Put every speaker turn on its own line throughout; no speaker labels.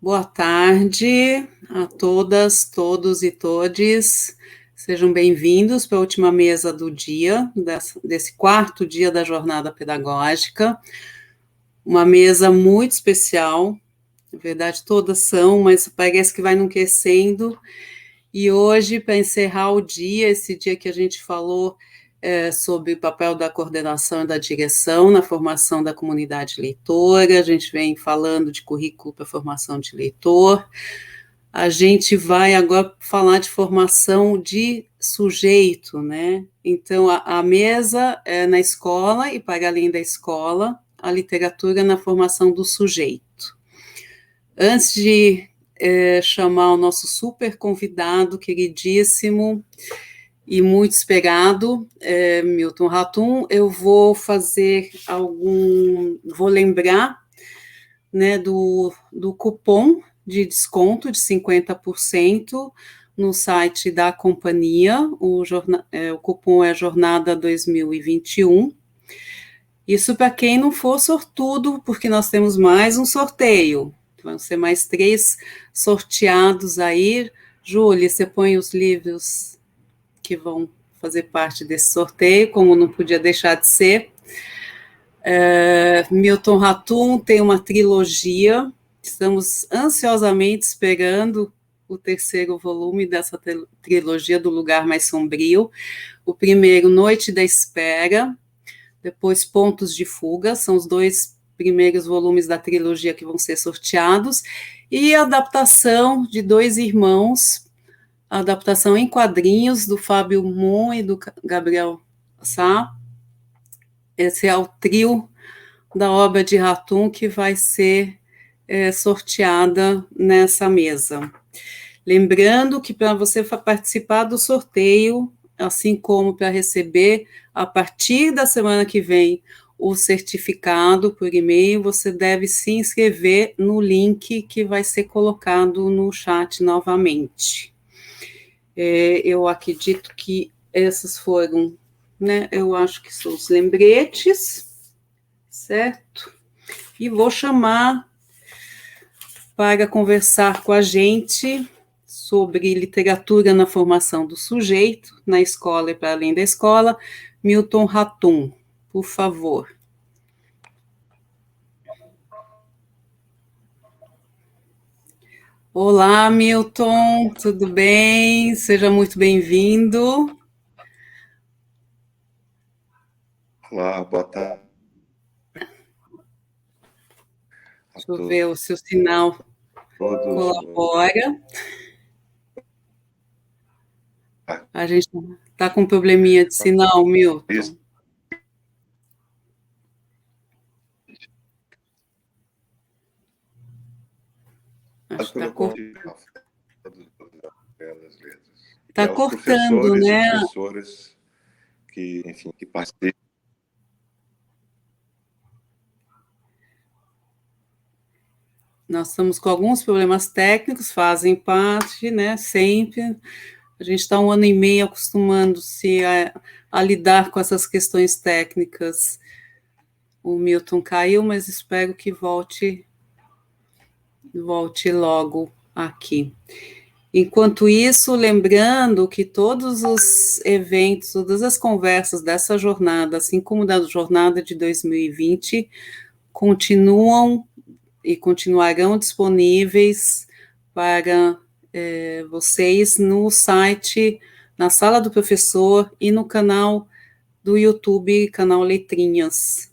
Boa tarde a todas, todos e todes. Sejam bem-vindos para a última mesa do dia, desse quarto dia da jornada pedagógica. Uma mesa muito especial, na verdade todas são, mas parece que vai enriquecendo. E hoje, para encerrar o dia, esse dia que a gente falou sobre o papel da coordenação e da direção na formação da comunidade leitora, a gente vem falando de currículo para formação de leitor, a gente vai agora falar de formação de sujeito, né? Então, a mesa é na escola e para além da escola, a literatura na formação do sujeito. Antes de chamar o nosso super convidado, queridíssimo e muito esperado, Milton Ratum, eu vou lembrar, né, do cupom de desconto de 50% no site da companhia, o cupom é Jornada 2021. Isso para quem não for sortudo, porque nós temos mais um sorteio. Vão ser mais 3 sorteados aí. Júlia, você põe os livros que vão fazer parte desse sorteio, como não podia deixar de ser. Milton Ratum tem uma trilogia, estamos ansiosamente esperando o terceiro volume dessa trilogia do Lugar Mais Sombrio. O primeiro, Noite da Espera, depois Pontos de Fuga, são os 2 primeiros volumes da trilogia que vão ser sorteados, e a adaptação de 2 irmãos, a adaptação em quadrinhos do Fábio Moon e do Gabriel Sá. Esse é o trio da obra de Ratum que vai ser sorteada nessa mesa. Lembrando que para você participar do sorteio, assim como para receber, a partir da semana que vem, o certificado por e-mail, você deve se inscrever no link que vai ser colocado no chat novamente. Eu acredito que essas foram, né, eu acho que são os lembretes, certo? E vou chamar para conversar com a gente sobre literatura na formação do sujeito, na escola e para além da escola, Milton Ratum, por favor. Olá, Milton, tudo bem? Seja muito bem-vindo.
Olá, boa tarde.
Deixa eu ver o seu sinal colabora. A gente está com um probleminha de sinal, Milton. Acho que está cortando. Está cortando, né?
E professoras que, enfim, que participam.
Nós estamos com alguns problemas técnicos, fazem parte, né? Sempre. A gente está 1 ano e meio acostumando-se a lidar com essas questões técnicas. O Milton caiu, mas espero que volte logo aqui. Enquanto isso, lembrando que todos os eventos, todas as conversas dessa jornada, assim como da jornada de 2020, continuam e continuarão disponíveis para vocês no site, na sala do professor e no canal do YouTube, canal Letrinhas.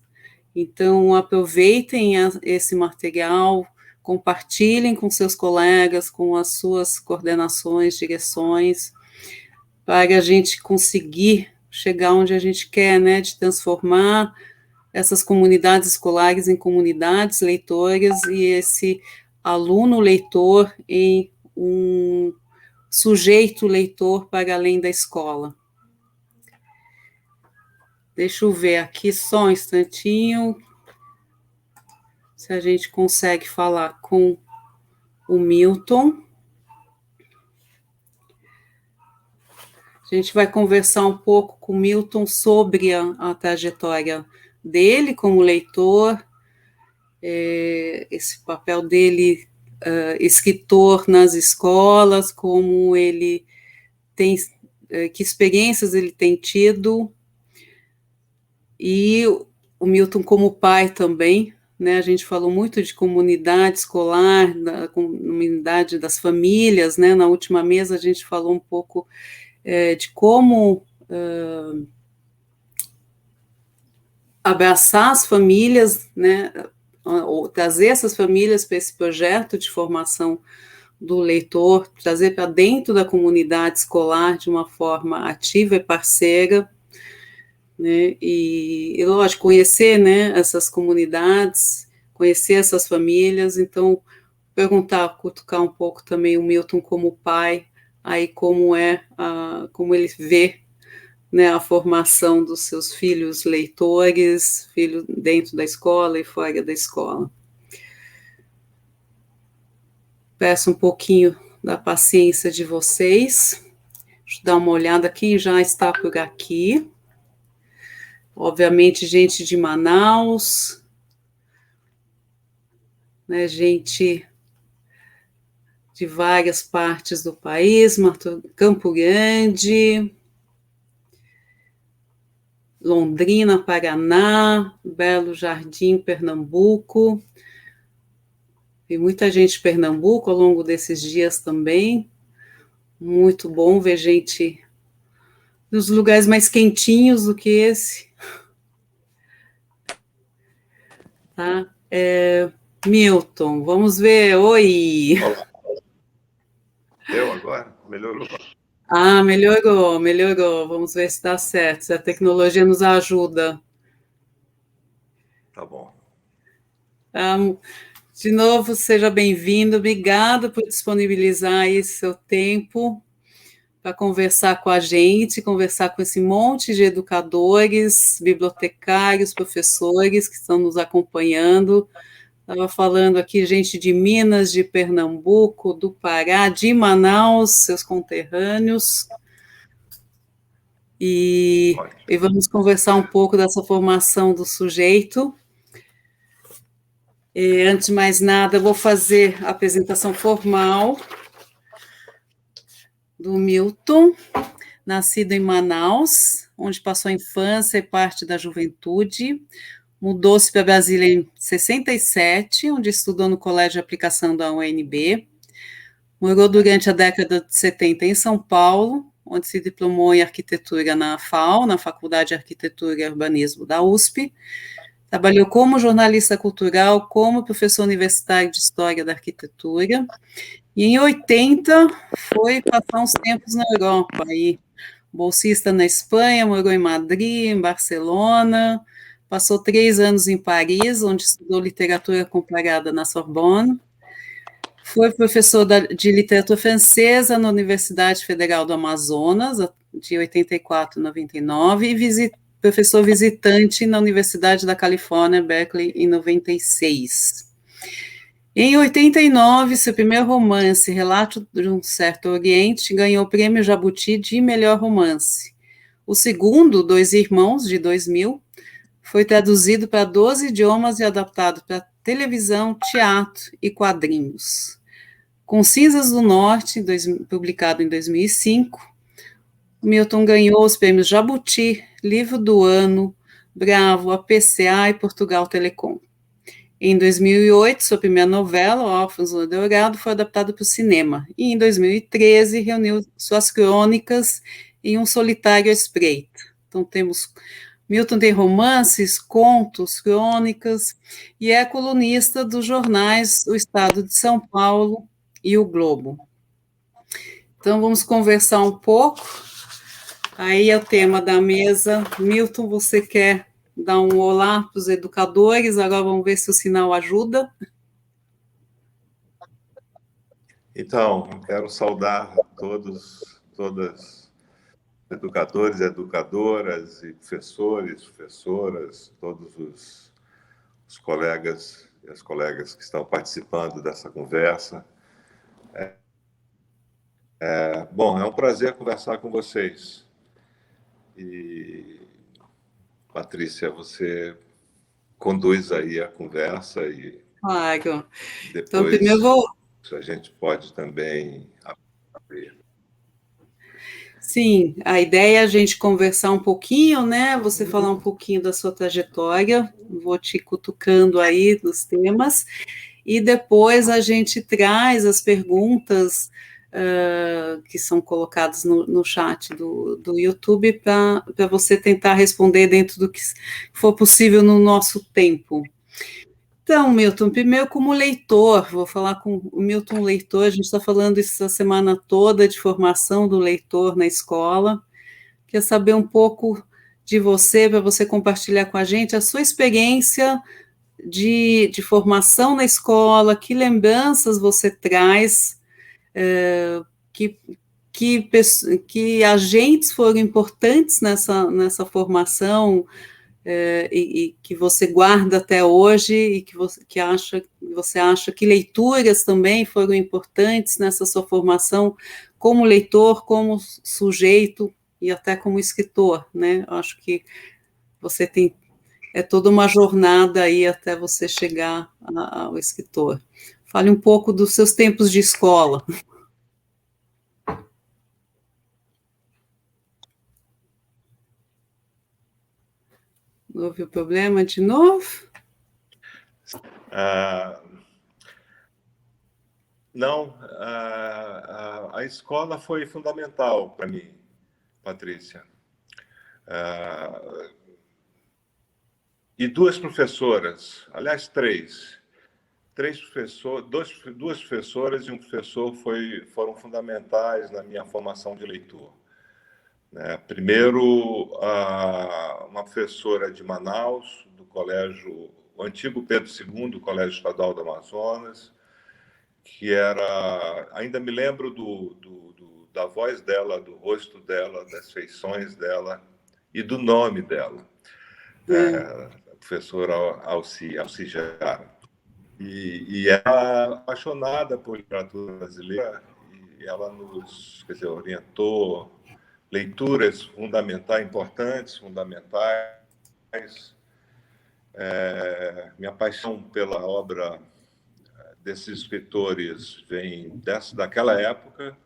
Então, aproveitem esse material, compartilhem com seus colegas, com as suas coordenações, direções, para a gente conseguir chegar onde a gente quer, né, de transformar essas comunidades escolares em comunidades leitoras e esse aluno leitor em um sujeito leitor para além da escola. Deixa eu ver aqui só um instantinho, se a gente consegue falar com o Milton. A gente vai conversar um pouco com o Milton sobre a trajetória dele como leitor, esse papel dele escritor nas escolas, como ele tem, que experiências ele tem tido, e o Milton como pai também, né? A gente falou muito de comunidade escolar, da comunidade das famílias, né? Na última mesa a gente falou um pouco de como abraçar as famílias, né? Ou trazer essas famílias para esse projeto de formação do leitor, trazer para dentro da comunidade escolar de uma forma ativa e parceira, né? E lógico, conhecer, né, essas comunidades, conhecer essas famílias. Então, perguntar, cutucar um pouco também o Milton como pai, aí como ele vê, né, a formação dos seus filhos leitores, filhos dentro da escola e fora da escola. Peço um pouquinho da paciência de vocês. Deixa eu dar uma olhada aqui, já está por aqui. Obviamente, gente de Manaus, né, gente de várias partes do país, Campo Grande, Londrina, Paraná, Belo Jardim, Pernambuco. Tem muita gente de Pernambuco ao longo desses dias também. Muito bom ver gente dos lugares mais quentinhos do que esse. Tá? Milton, vamos ver. Oi!
Olá. Eu agora? Melhorou?
Melhorou, melhorou. Vamos ver se dá certo, se a tecnologia nos ajuda.
Tá bom.
De novo, seja bem-vindo. Obrigada por disponibilizar aí seu tempo para conversar com a gente, conversar com esse monte de educadores, bibliotecários, professores que estão nos acompanhando. Estava falando aqui gente de Minas, de Pernambuco, do Pará, de Manaus, seus conterrâneos. E vamos conversar um pouco dessa formação do sujeito. Antes de mais nada, eu vou fazer a apresentação formal do Milton, nascido em Manaus, onde passou a infância e parte da juventude. Mudou-se para Brasília em 67, onde estudou no Colégio de Aplicação da UNB. Morou durante a década de 70 em São Paulo, onde se diplomou em arquitetura na FAU, na Faculdade de Arquitetura e Urbanismo da USP. Trabalhou como jornalista cultural, como professor universitário de História da Arquitetura. E em 80 foi passar uns tempos na Europa, aí, bolsista na Espanha, morou em Madrid, em Barcelona, passou 3 anos em Paris, onde estudou literatura comparada na Sorbonne. Foi professor de literatura francesa na Universidade Federal do Amazonas, de 84 a 99, e professor visitante na Universidade da Califórnia, Berkeley, em 96. Em 89, seu primeiro romance, Relato de um Certo Oriente, ganhou o Prêmio Jabuti de melhor romance. O segundo, Dois Irmãos, de 2000, foi traduzido para 12 idiomas e adaptado para televisão, teatro e quadrinhos. Com Cinzas do Norte, publicado em 2005, Milton ganhou os prêmios Jabuti, Livro do Ano, Bravo, APCA e Portugal Telecom. Em 2008, sua primeira novela, Órfãos do Dourado, foi adaptada para o cinema. E em 2013, reuniu suas crônicas em Um Solitário à Espreita. Então, Milton tem romances, contos, crônicas, e é colunista dos jornais O Estado de São Paulo e O Globo. Então, vamos conversar um pouco. Aí é o tema da mesa. Milton, você quer dar um olá para os educadores? Agora vamos ver se o sinal ajuda.
Então, quero saudar todas, educadores, educadoras e professores, professoras, todos os colegas e as colegas que estão participando dessa conversa. Bom, é um prazer conversar com vocês. E, Patrícia, você conduz aí a conversa e
Claro.
depois...
Então, primeiro
a gente pode também abrir.
Sim, a ideia é a gente conversar um pouquinho, né? Você falar um pouquinho da sua trajetória, vou te cutucando aí nos temas, e depois a gente traz as perguntas que são colocadas no chat do YouTube para você tentar responder dentro do que for possível no nosso tempo. Então, Milton, primeiro como leitor, vou falar com o Milton leitor, a gente está falando isso a semana toda de formação do leitor na escola, quer saber um pouco de você, para você compartilhar com a gente a sua experiência de formação na escola, que lembranças você traz, que, que agentes foram importantes nessa formação, e que você guarda até hoje e que você acha que leituras também foram importantes nessa sua formação como leitor, como sujeito e até como escritor, né? Eu acho que você tem toda uma jornada aí até você chegar ao escritor. Fale um pouco dos seus tempos de escola. Houve o problema de novo?
Não, a escola foi fundamental para mim, Patrícia. E duas professoras, aliás, três professores, duas professoras e um professor foram fundamentais na minha formação de leitor. Né? Primeiro, uma professora de Manaus, do colégio, o antigo Pedro II, Colégio Estadual do Amazonas, que era, ainda me lembro da voz dela, do rosto dela, das feições dela e do nome dela, a professora Alcijara. E ela apaixonada por literatura brasileira, e ela nos, quer dizer, orientou leituras fundamentais, importantes, fundamentais. Minha paixão pela obra desses escritores vem daquela época.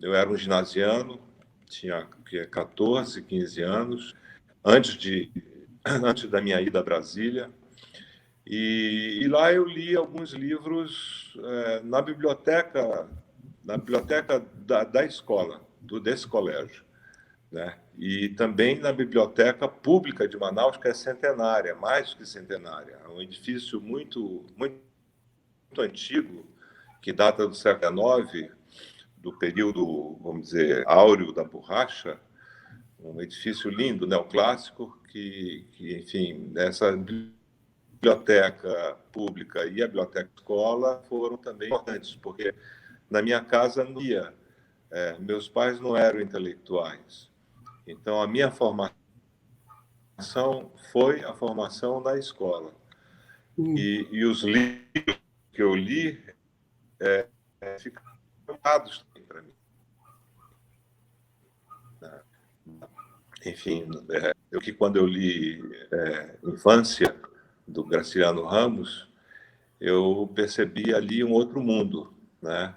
Eu era um ginasiano, tinha 14, 15 anos, antes da minha ida a Brasília. E lá eu li alguns livros na biblioteca da escola, desse colégio, né? E também na biblioteca pública de Manaus, que é centenária, mais que centenária. É um edifício muito, muito antigo, que data do século XIX, do período, vamos dizer, áureo da borracha, um edifício lindo, neoclássico, que enfim, essa biblioteca pública e a biblioteca escola foram também importantes, porque na minha casa não ia, meus pais não eram intelectuais, então a minha formação foi a formação na escola. E os livros que eu li ficaram marcados para mim. Enfim, quando eu li Infância, do Graciliano Ramos, eu percebi ali um outro mundo, né?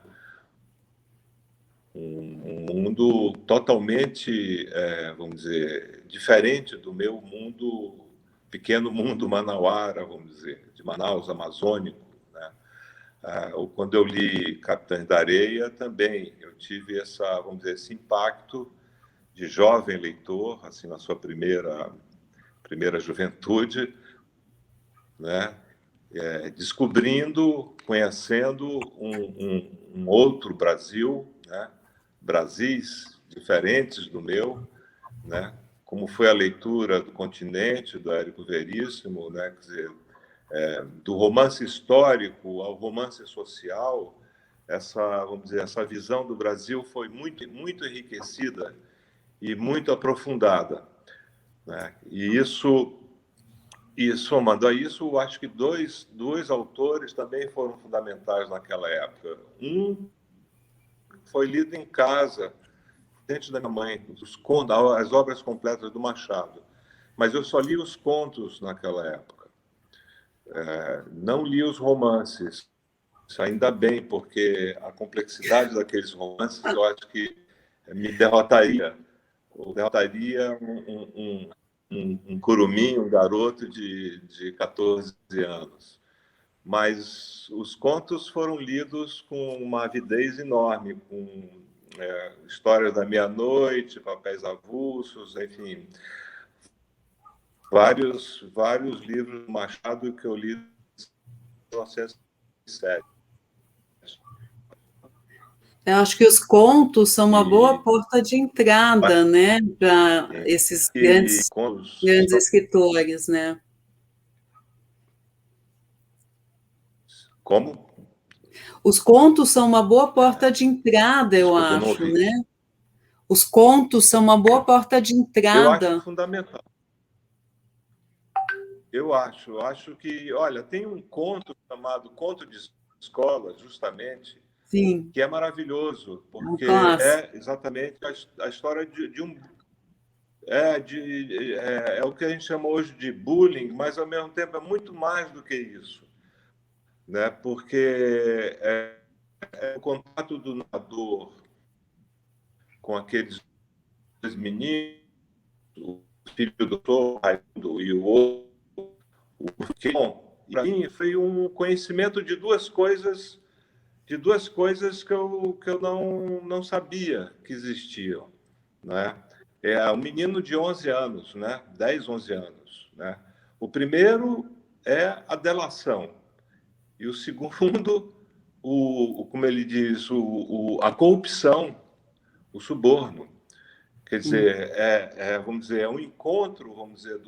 Um mundo totalmente, vamos dizer, diferente do meu mundo, pequeno mundo manauara, vamos dizer, de Manaus, amazônico, né? Quando eu li Capitães da Areia, também eu tive vamos dizer, esse impacto de jovem leitor, assim, na sua primeira juventude, né? Descobrindo, conhecendo um outro Brasil, né? Brasis diferentes do meu, né? Como foi a leitura do Continente, do Érico Veríssimo, né? Quer dizer, do romance histórico ao romance social, vamos dizer, essa visão do Brasil foi muito, muito enriquecida e muito aprofundada, né? E somando a isso, eu acho que dois autores também foram fundamentais naquela época. Um foi lido em casa, dentro da minha mãe, as obras completas do Machado. Mas eu só li os contos naquela época. Não li os romances. Isso ainda bem, porque a complexidade daqueles romances, eu acho que me derrotaria. Ou derrotaria um curumim, um garoto de 14 anos. Mas os contos foram lidos com uma avidez enorme, com Histórias da Meia-Noite, Papéis Avulsos, enfim, vários livros do Machado que eu li em 1907.
Eu acho que os contos são uma boa
E,
porta de entrada, né, para esses
e com
grandes escritores, né?
Como?
Os contos são uma boa porta de entrada, eu
Desculpa, eu não
acho,
ouvi.
né? Os contos são uma boa porta de
Eu acho
entrada.
fundamental. Eu acho que, olha, tem um conto chamado Conto de Escola, justamente,
Sim,
que é maravilhoso,
é um
porque
clássico.
é exatamente a história de um. É o que a gente chama hoje de bullying, mas ao mesmo tempo é muito mais do que isso, né? Porque é o contato do narrador com aqueles meninos, o filho do doutor Raimundo e o outro, porque, bom, para mim foi um conhecimento de duas coisas que eu não sabia que existiam, né? É um menino de 11 anos, né? 10, 11 anos, né? O primeiro é a delação e o segundo, como ele diz, a corrupção, o suborno. Quer
Hum.
dizer, vamos dizer, é um encontro, vamos dizer,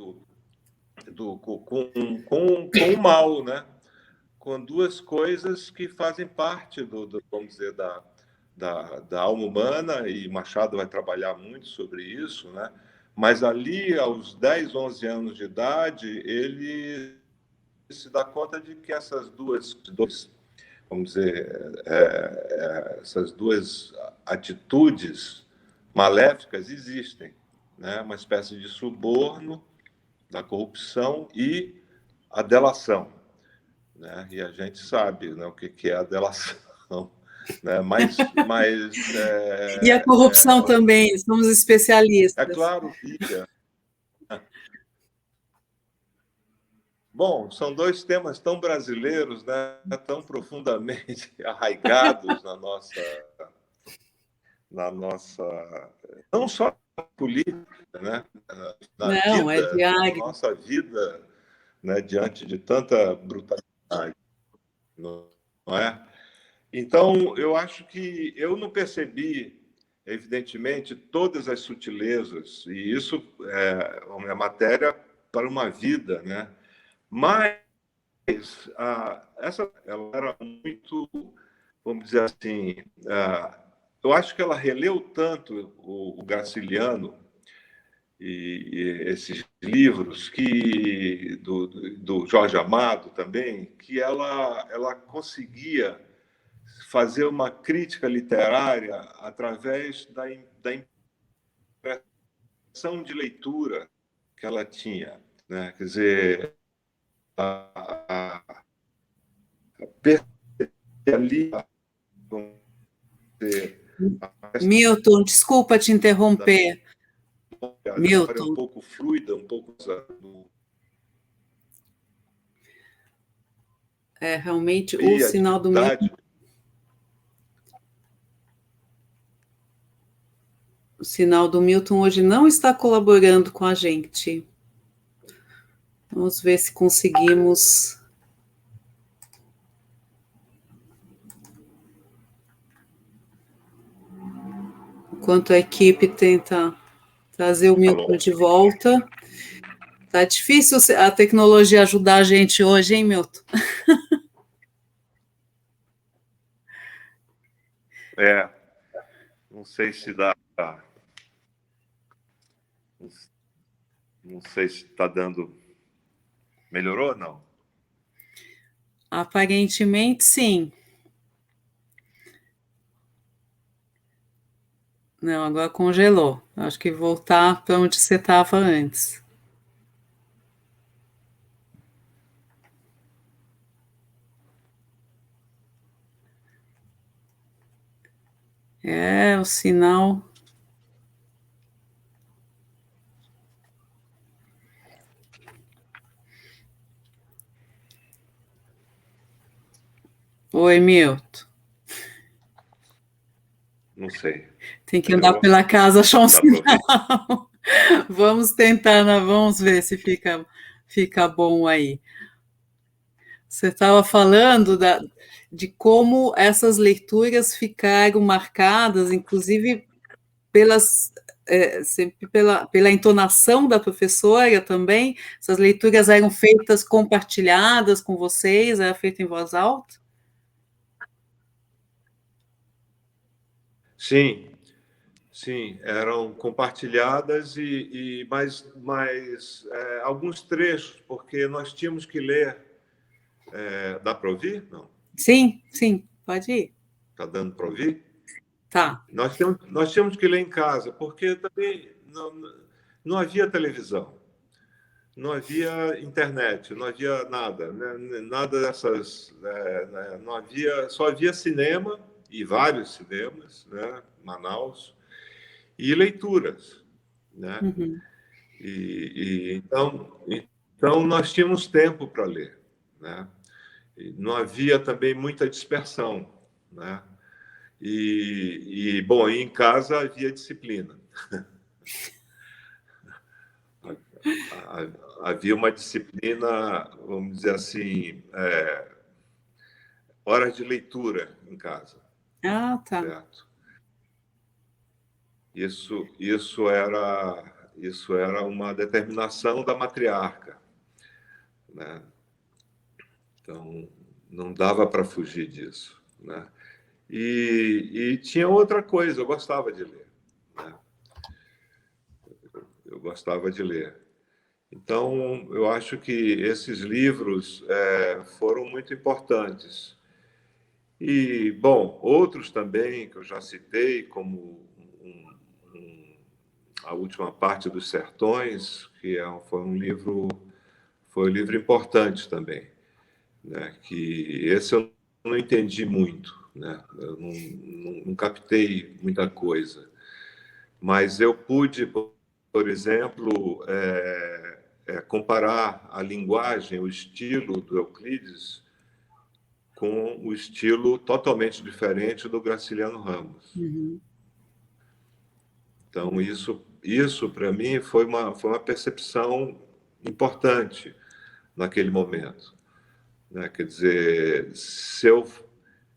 com o mal, né? Com duas coisas que fazem parte vamos dizer, da alma humana, e Machado vai trabalhar muito sobre isso, né? Mas ali, aos 10, 11 anos de idade, ele se dá conta de que vamos dizer, essas duas atitudes maléficas existem, né? Uma espécie de suborno, da corrupção e a delação, né? E a gente sabe, né, o que é a delação, né?
E a corrupção também, somos
É
especialistas.
claro que, bom, são dois temas tão brasileiros, né? Tão profundamente arraigados na nossa, não só na política, né? Na
Não, é
vida, na
diário.
nossa vida, né? Diante de tanta brutalidade, não é? Então, eu acho que eu não percebi, evidentemente, todas as sutilezas, e isso é uma matéria para uma vida, né? Mas essa ela era muito, vamos dizer assim, eu acho que ela releu tanto o Graciliano e esses livros do Jorge Amado também, que ela conseguia fazer uma crítica literária através da impressão de leitura que ela tinha, né? Quer dizer, a ali, vamos dizer,
Milton, desculpa te interromper.
a memória é um
Milton,
pouco fluida, um pouco
realmente
e a dificuldade.
O sinal do Milton hoje não está colaborando com a gente. Vamos ver se conseguimos. Enquanto a equipe tenta trazer o Milton
Alô?
de volta. Tá difícil a tecnologia ajudar a gente hoje, hein, Milton?
Não sei se dá, não sei se está dando. Melhorou ou não?
Aparentemente, sim. Não, agora congelou. Acho que voltar para onde você estava antes. É, o sinal. Oi, Milton.
Não sei.
Tem que andar
Melhorou?
pela casa achar um
Dá para ouvir?
sinal. Vamos tentar, né? Vamos ver se fica bom aí. Você estava falando de como essas leituras ficaram marcadas, inclusive sempre pela entonação da professora também. Essas leituras eram feitas compartilhadas com vocês, era feito em voz alta?
Sim, sim, eram compartilhadas e alguns trechos, porque nós tínhamos que ler. Dá para ouvir? Não.
Sim, sim, pode ir.
Está dando para ouvir?
Tá.
Nós tínhamos que ler em casa, porque também não havia televisão, não havia internet, não havia nada, né? Nada dessas. Né? Não havia, só havia cinema, e vários cinemas, né? Manaus, e leituras. Né?
Uhum.
Então nós tínhamos tempo para ler. Né? E não havia também muita dispersão. Né? Bom, em casa havia disciplina. Havia uma disciplina, vamos dizer assim, horas de leitura em casa,
Ah, tá.
certo? Isso era uma determinação da matriarca, né? Então não dava para fugir disso, né? E tinha outra coisa, eu gostava de ler, né? Eu gostava de ler. Então, eu acho que esses livros foram muito importantes. E, bom, outros também que eu já citei, como A Última Parte dos Sertões, que foi um livro importante também, né? Que esse eu não entendi muito, né? Eu não captei muita coisa. Mas eu pude, por exemplo, comparar a linguagem, o estilo do Euclides com o estilo totalmente diferente do Graciliano Ramos.
Uhum.
Então, isso para mim foi uma percepção importante naquele momento. Né? Quer dizer,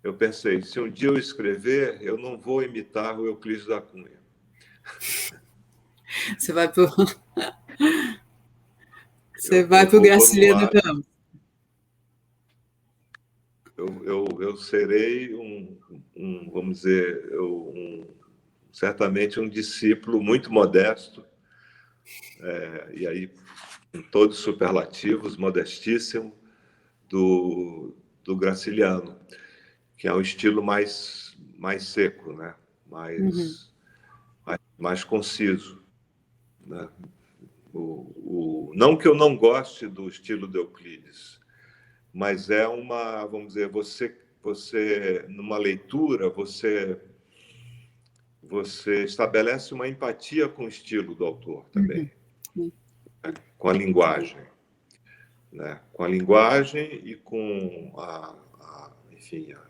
eu pensei, se um dia eu escrever, eu não vou imitar o Euclides da Cunha.
Você vai para você
Eu,
vai
eu
pro
vou por um
Graciliano
lado,
Ramos.
eu serei vamos dizer, certamente um discípulo muito modesto, e aí com todos os superlativos, modestíssimo, do Graciliano, que é um estilo mais seco, né?
Uhum.
mais conciso. Né? Não que eu não goste do estilo de Euclides, mas vamos dizer, numa leitura, você estabelece uma empatia com o estilo do autor
Uhum.
também, né? Com a linguagem. Né? Com a linguagem e com enfim, a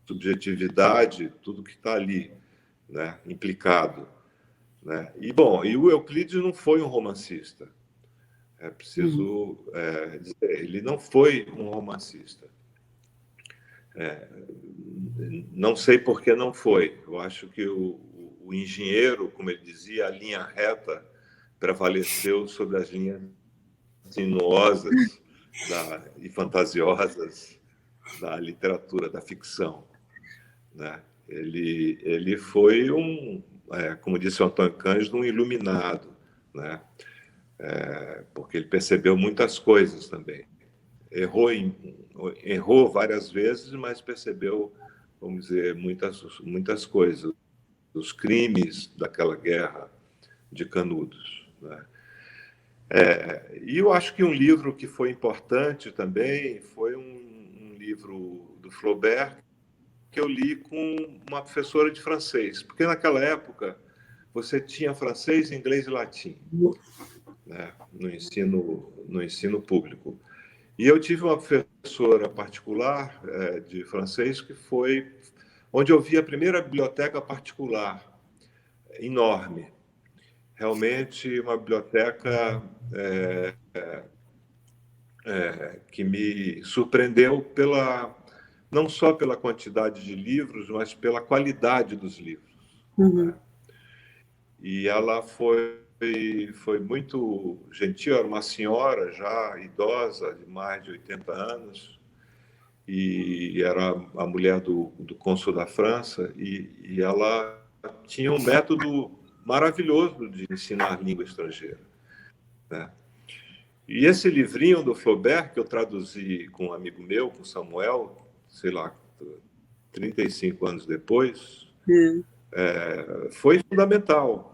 subjetividade, tudo que está ali, né? Implicado. Né? E o Euclides não foi um romancista. É
Uhum.
preciso dizer, ele não foi um romancista. Não sei por que não foi. Eu acho que o engenheiro, como ele dizia, a linha reta prevaleceu sobre as linhas sinuosas e fantasiosas da literatura, da ficção. Né? Ele foi como disse o Antônio Cândido, um iluminado, né? Porque ele percebeu muitas coisas também. Errou várias vezes, mas percebeu, vamos dizer, muitas coisas. Os crimes daquela guerra de Canudos. Né? E eu acho que um livro que foi importante também foi um livro do Flaubert, que eu li com uma professora de francês, porque naquela época você tinha francês, inglês e latim, né, no ensino público. E eu tive uma professora particular de francês que foi onde eu vi a primeira biblioteca particular, enorme. Realmente uma biblioteca que me surpreendeu não só pela quantidade de livros, mas pela qualidade dos livros.
Uhum.
Né? E ela foi muito gentil, era uma senhora já idosa, de mais de 80 anos, e era a mulher do cônsul da França, e ela tinha um método maravilhoso de ensinar língua estrangeira. Né? E esse livrinho do Flaubert, que eu traduzi com um amigo meu, com Samuel, sei lá, 35 anos depois, foi fundamental,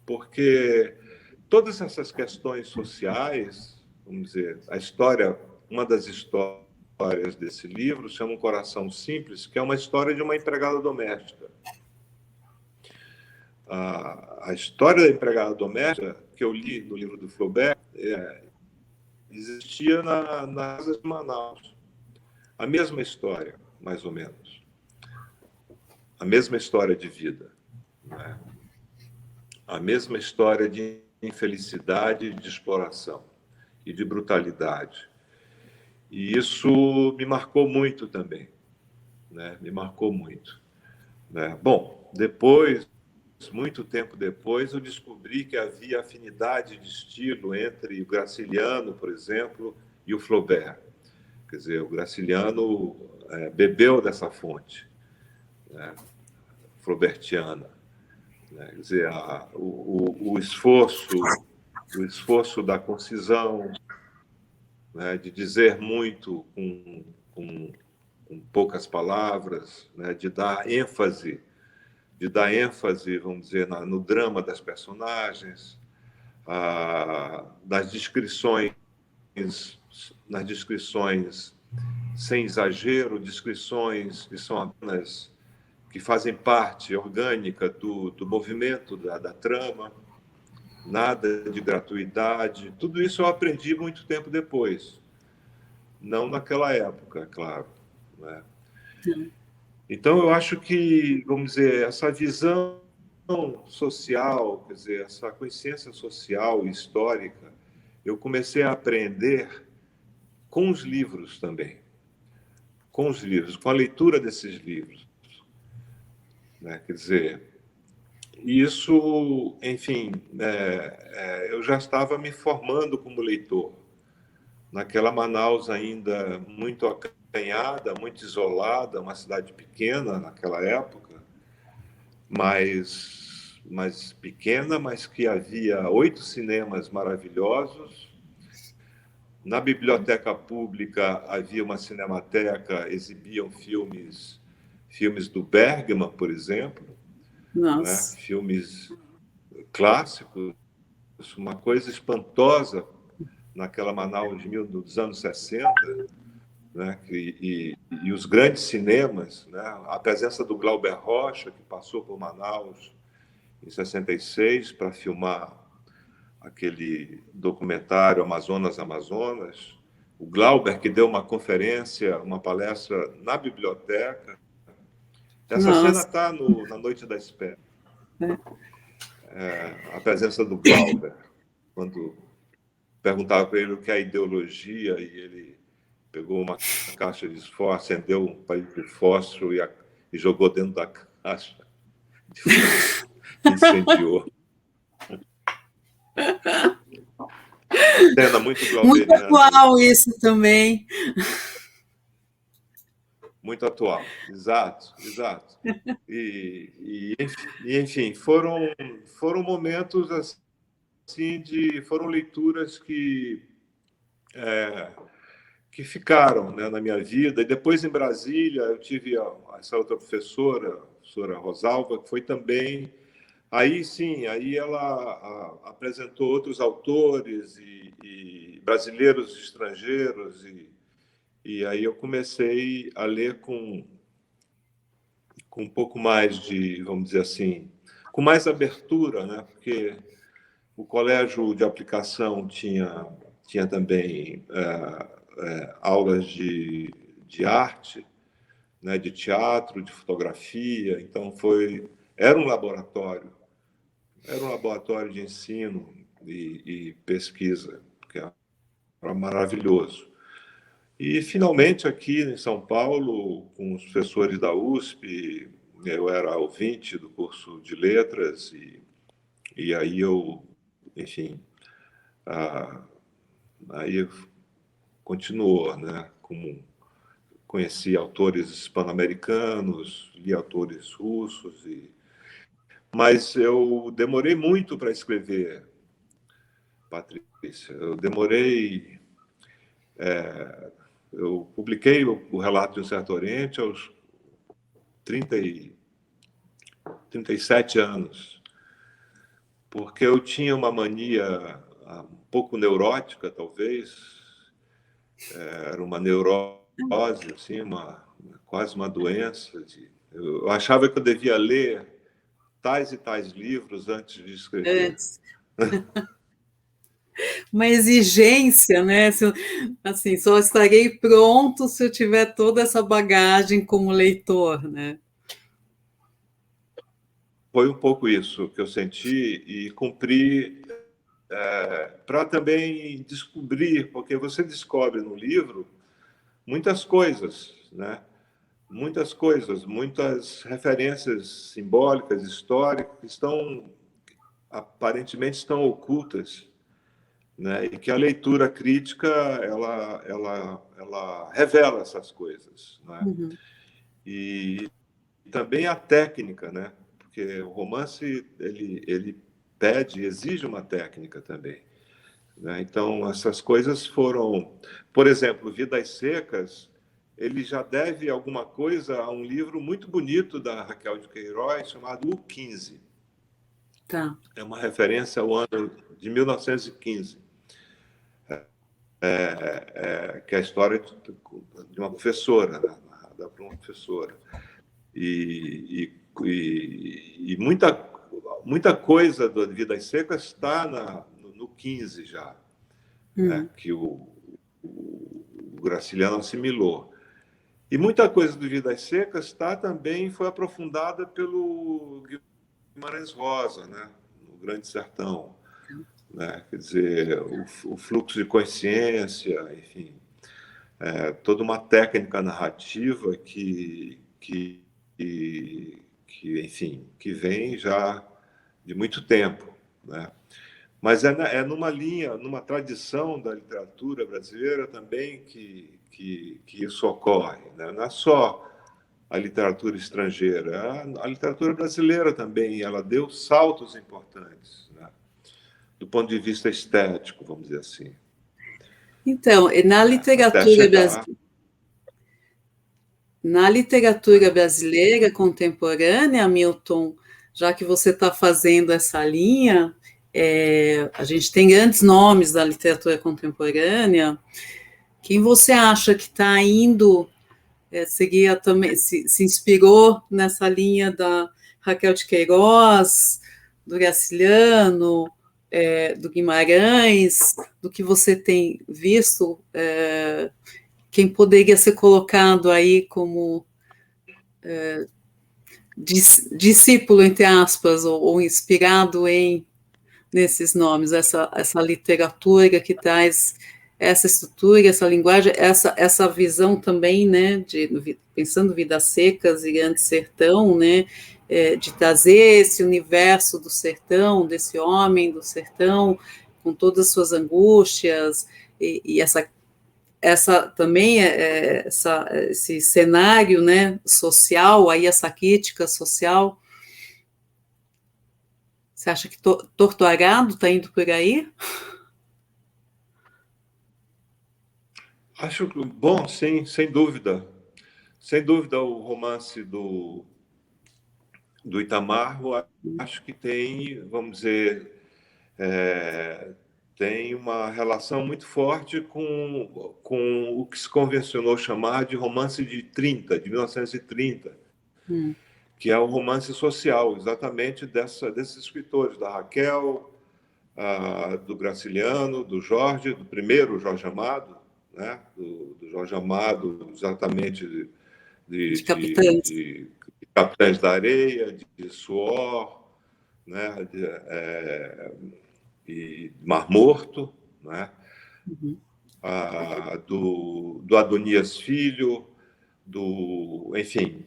porque todas essas questões sociais, vamos dizer, uma das histórias desse livro chama Um Coração Simples, que é uma história de uma empregada doméstica. A história da empregada doméstica, que eu li no livro do Flaubert, existia na casa de Manaus. A mesma história, mais ou menos. A mesma história de vida. Né? A mesma história de infelicidade, de exploração e de brutalidade. E isso me marcou muito também. Né? Me marcou muito. Né? Bom, depois, muito tempo depois, eu descobri que havia afinidade de estilo entre o Graciliano, por exemplo, e o Flaubert. Quer dizer, o Graciliano bebeu dessa fonte, né, flaubertiana. Né? Quer dizer, o esforço da concisão, né, de dizer muito com poucas palavras, né, de dar ênfase, vamos dizer, no drama das personagens, nas descrições sem exagero, descrições que são apenas que fazem parte orgânica do movimento da trama, nada de gratuidade. Tudo isso eu aprendi muito tempo depois, não naquela época, é claro. Né? Então, eu acho que, vamos dizer, essa visão social, quer dizer, essa consciência social e histórica, eu comecei a aprender com os livros também. Com os livros, com a leitura desses livros. Né? Quer dizer, isso, enfim, eu já estava me formando como leitor. Naquela Manaus ainda muito acanhada, muito isolada, uma cidade pequena naquela época, mas pequena, mas que havia 8 cinemas maravilhosos. Na biblioteca pública havia uma cinemateca, exibiam filmes do Bergman, por exemplo, né?
Nossa.
Filmes clássicos, uma coisa espantosa naquela Manaus dos anos 60, né? E os grandes cinemas, né? A presença do Glauber Rocha, que passou por Manaus em 66 para filmar aquele documentário Amazonas, Amazonas. O Glauber, que deu uma conferência, uma palestra na biblioteca. Essa cena
Nossa.
está na Noite da Espera. A presença do Glauber, quando perguntava para ele o que é ideologia, e ele pegou uma caixa de fósforo, acendeu um palito de fósforo e jogou dentro da caixa de fósforo, incendiou. Cena muito
Muito
glauberiana.
atual isso também.
Muito atual, exato, exato. Enfim, foram momentos assim foram leituras que ficaram, né, na minha vida. E depois em Brasília eu tive essa outra professora, a professora Rosalva, que foi também. Aí sim, aí ela apresentou outros autores e brasileiros e estrangeiros, e aí eu comecei a ler com com um pouco mais de, vamos dizer assim, com mais abertura, né? Porque o colégio de aplicação tinha também aulas de arte, né? De teatro, de fotografia. Então era um laboratório de ensino e pesquisa, que era maravilhoso. E, finalmente, aqui em São Paulo, com os professores da USP, eu era ouvinte do curso de letras, e aí enfim, ah, aí continuou, né? Como conheci autores hispano-americanos, li autores russos, mas eu demorei muito para escrever, Patrícia. Eu publiquei o Relato de um Certo Oriente aos 30 37 anos, porque eu tinha uma mania um pouco neurótica, talvez, era uma neurose, assim, quase uma doença. Eu achava que eu devia ler tais e tais livros antes de escrever.
Antes. Uma exigência, né? Assim, só estarei pronto se eu tiver toda essa bagagem como leitor, né?
Foi um pouco isso que eu senti e cumpri para também descobrir, porque você descobre no livro muitas coisas, né? Muitas coisas, muitas referências simbólicas, históricas, que aparentemente estão ocultas, né? E que a leitura crítica ela revela essas coisas, né?
Uhum.
E também a técnica, né? Porque o romance ele exige uma técnica também, né? Então essas coisas foram, por exemplo, Vidas Secas, ele já deve alguma coisa a um livro muito bonito da Raquel de Queiroz chamado O 15.
Tá.
É uma referência ao ano de 1915, que é a história de uma professora, né? Narrada por uma professora. E muita coisa do Vidas Secas está no 15 já, né?
Uhum.
Que o Graciliano assimilou. E muita coisa do Vidas Secas foi aprofundada pelo Guimarães Rosa, né? No Grande Sertão, né? Quer dizer, o fluxo de consciência, enfim, toda uma técnica narrativa enfim, que vem já de muito tempo, né? Mas é numa linha, numa tradição da literatura brasileira também que isso ocorre, né? Não é só a literatura estrangeira, a literatura brasileira também, ela deu saltos importantes, né? Do ponto de vista estético, vamos dizer assim,
Então,
né? Até chegar.
na literatura brasileira contemporânea, Milton, já que você está fazendo essa linha, a gente tem grandes nomes da literatura contemporânea. Quem você acha que está indo seguia também, se inspirou nessa linha da Raquel de Queiroz, do Graciliano, do Guimarães, do que você tem visto, quem poderia ser colocado aí como discípulo, entre aspas, ou inspirado nesses nomes, essa literatura que traz essa estrutura, essa linguagem, essa visão também, né, pensando Vidas Secas e Grande Sertão, né, de trazer esse universo do sertão, desse homem do sertão, com todas as suas angústias, e essa também esse cenário, né, social, aí essa crítica social. Você acha que Torturado está indo por aí?
Acho que, bom, sim, sem dúvida. Sem dúvida, o romance do Itamar, eu acho que tem, vamos dizer, tem uma relação muito forte com o que se convencionou chamar de romance de 30, de 1930, que é o romance social, exatamente desses escritores, da Raquel, do Graciliano, do Jorge, do primeiro Jorge Amado, né? do Jorge Amado, exatamente
De Capitães.
de Capitães da Areia, de Suor, né? E Mar Morto, né?
Uhum.
Do Adonias Filho, enfim,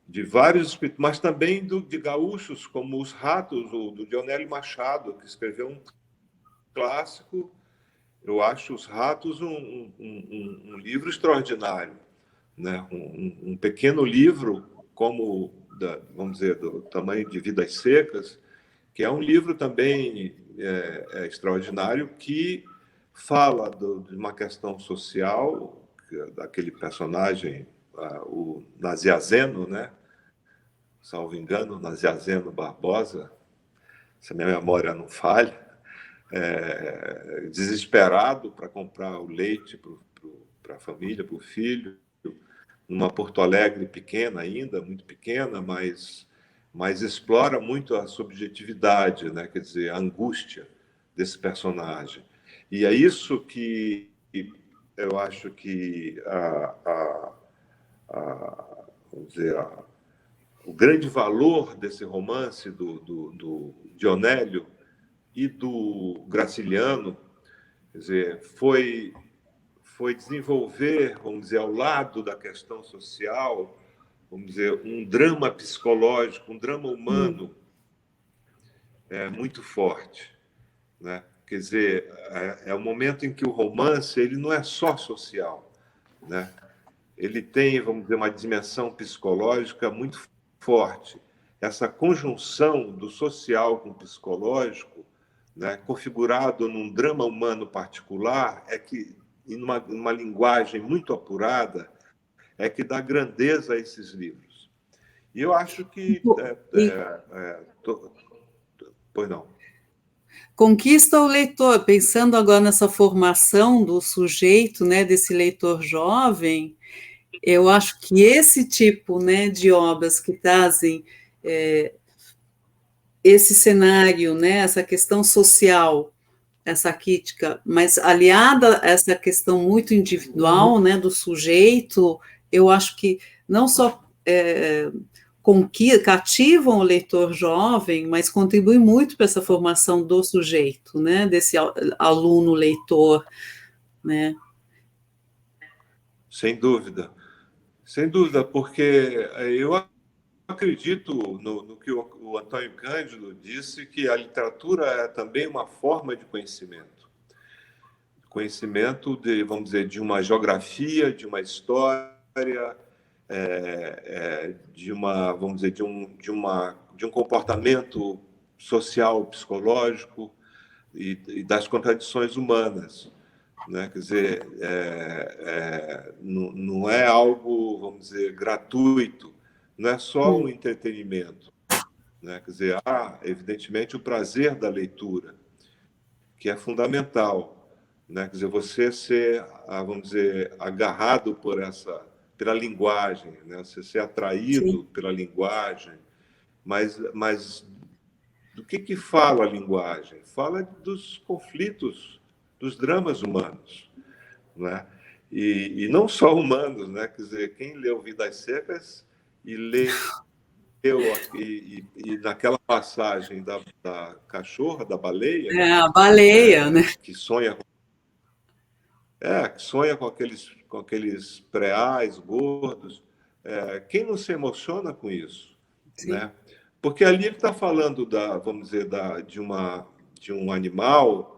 de vários, mas também de gaúchos, como Os Ratos, do Dionélio Machado, que escreveu um clássico. Eu acho Os Ratos um livro extraordinário, né? Um pequeno livro, como, vamos dizer, do tamanho de Vidas Secas, que é um livro também extraordinário, que fala de uma questão social, daquele personagem, o Naziazeno, né? Salvo engano, Naziazeno Barbosa, se a minha memória não falha, desesperado para comprar o leite para a família, para o filho, numa Porto Alegre pequena ainda, muito pequena, mas explora muito a subjetividade, né? Quer dizer, a angústia desse personagem. E é isso que eu acho que vamos dizer, o grande valor desse romance do Dionélio e do Graciliano, quer dizer, foi desenvolver, vamos dizer, ao lado da questão social, vamos dizer, um drama psicológico, um drama humano muito forte, né? Quer dizer, é o momento em que o romance ele não é só social, né? Ele tem, vamos dizer, uma dimensão psicológica muito forte. Essa conjunção do social com o psicológico, né, configurado num drama humano particular, é que, em uma linguagem muito apurada, é que dá grandeza a esses livros. E eu acho que... Pois não.
Conquista o leitor, pensando agora nessa formação do sujeito, né, desse leitor jovem, eu acho que esse tipo, né, de obras que trazem esse cenário, né, essa questão social, essa crítica, mas aliada a essa questão muito individual, né, do sujeito, eu acho que não só cativam o leitor jovem, mas contribuem muito para essa formação do sujeito, né, desse aluno leitor, né?
Sem dúvida, porque eu acredito no que o Antônio Cândido disse, que a literatura é também uma forma de conhecimento. Conhecimento de, vamos dizer, de uma geografia, de uma história, de uma, vamos dizer, de um comportamento social, psicológico e das contradições humanas, né? Quer dizer, não é algo, vamos dizer, gratuito, não é só um entretenimento, né? Quer dizer, há, evidentemente, o prazer da leitura, que é fundamental, né? Quer dizer, você ser, vamos dizer, agarrado pela linguagem, né? Você ser atraído
Sim.
pela linguagem, mas do que fala a linguagem? Fala dos conflitos, dos dramas humanos, né? E não só humanos, né? Quer dizer, quem leu Vidas Secas e naquela passagem da cachorra, da baleia,
A baleia, né?
que sonha com aqueles preais gordos, quem não se emociona com isso,
Sim.
né? Porque ali ele está falando vamos dizer, de um animal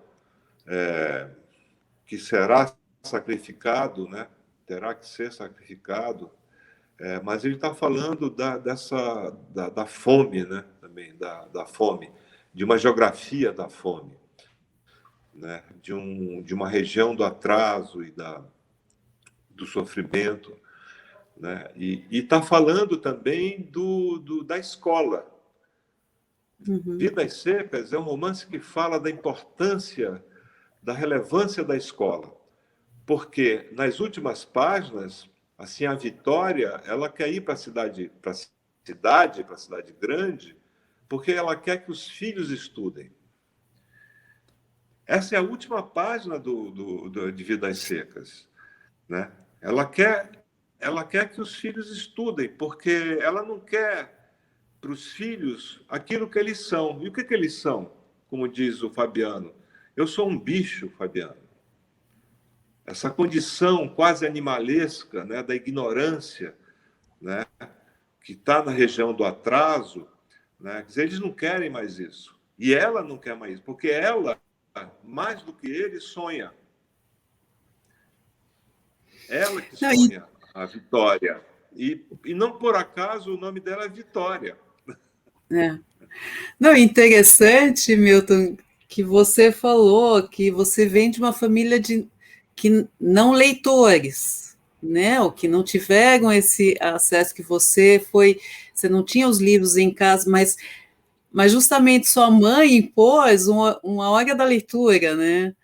que será sacrificado, né? Terá que ser sacrificado, mas ele está falando da fome, né? Também da fome, de uma geografia da fome, né? De uma região do atraso e do sofrimento, né? E está falando também da escola. Vidas Secas é um romance que fala da importância, da relevância da escola, porque nas últimas páginas, assim, a Vitória, ela quer ir para a cidade cidade, para a cidade grande, porque ela quer que os filhos estudem. Essa é a última página de Vidas Secas, né? Ela quer que os filhos estudem, porque ela não quer para os filhos aquilo que eles são. E o que eles são? Como diz o Fabiano, eu sou um bicho, Fabiano. Essa condição quase animalesca, né, da ignorância, né, que está na região do atraso, né, quer dizer, eles não querem mais isso. E ela não quer mais isso, porque ela, mais do que ele, sonha. Ela que sonha a vitória. E não por acaso o nome dela é Vitória.
Não, interessante, Milton, que você falou que você vem de uma família que não leitores, né? Ou que não tiveram esse acesso que você não tinha os livros em casa, mas justamente sua mãe impôs uma hora da leitura, né?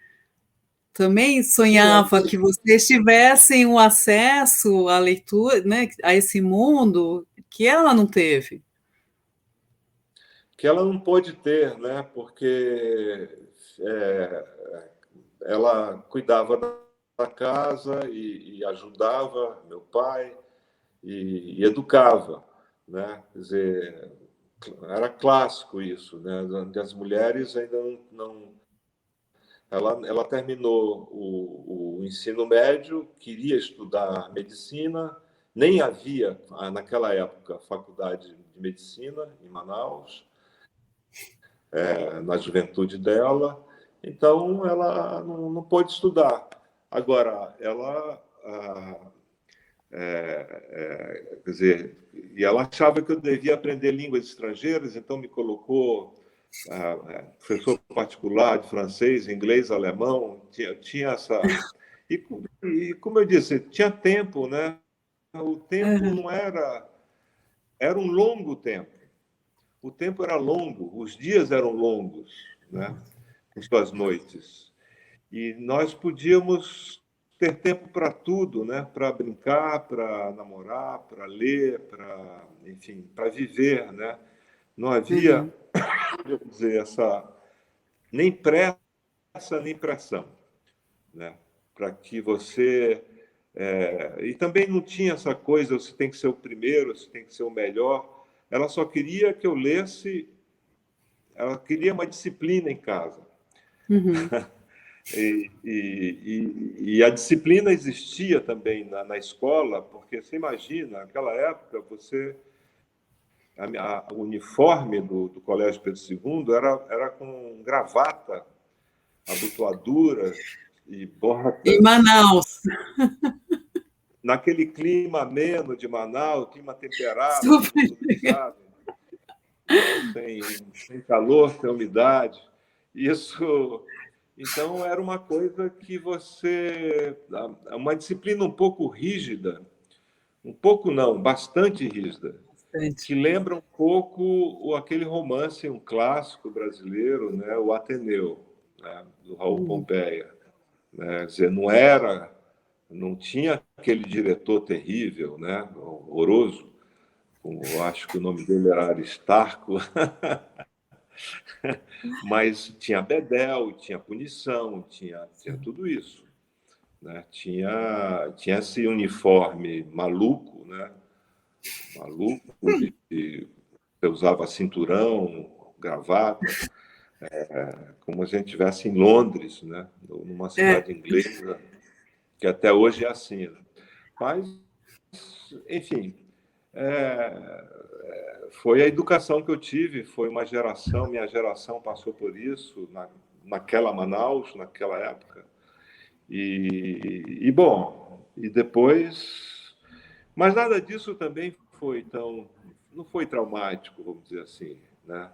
Também sonhava que vocês tivessem um acesso à leitura, né? A esse mundo que ela não teve.
Que ela não pôde ter, né? Porque ela cuidava da casa e ajudava meu pai e educava, né? Quer dizer, era clássico isso, né? As mulheres ainda não. Ela terminou o ensino médio, queria estudar medicina, nem havia naquela época faculdade de medicina em Manaus, na juventude dela, então ela não pôde estudar. Agora, ela, quer dizer, e ela achava que eu devia aprender línguas estrangeiras, então me colocou professor particular de francês, inglês, alemão, tinha essa... E como eu disse, tinha tempo, né? O tempo não era... Era um longo tempo. O tempo era longo, os dias eram longos, né? Com suas noites. E nós podíamos ter tempo para tudo, né? Para brincar, para namorar, para ler, para, enfim, para viver, né? Não havia, quer dizer, nem pressa nem pressão, né? Para que você e também não tinha essa coisa, você tem que ser o primeiro, você tem que ser o melhor. Ela só queria que eu lesse, ela queria uma disciplina em casa.
Uhum.
E a disciplina existia também na escola, porque você imagina, naquela época, o uniforme do Colégio Pedro II era com gravata, abotoadura e botas.
Em Manaus.
Naquele clima ameno de Manaus, clima temperado,
Super.
como todos sabem, né? Sem calor, sem umidade. Isso, então, era uma coisa que uma disciplina um pouco rígida, um pouco não, bastante rígida, que lembra um pouco aquele romance, um clássico brasileiro, né, o Ateneu, né, do Raul Pompeia. Né? Quer dizer, não tinha aquele diretor terrível, né, horroroso, eu acho que o nome dele era Aristarco, mas tinha bedel, tinha punição, tinha tudo isso. Né? Tinha esse uniforme maluco, né? Maluco, você usava cinturão, gravata, como a gente estivesse em Londres, né? Numa cidade inglesa, que até hoje é assim. Né? Mas, enfim, foi a educação que eu tive, foi uma geração, minha geração passou por isso, naquela Manaus, naquela época. Bom, e depois... Mas nada disso também não foi traumático, vamos dizer assim, né?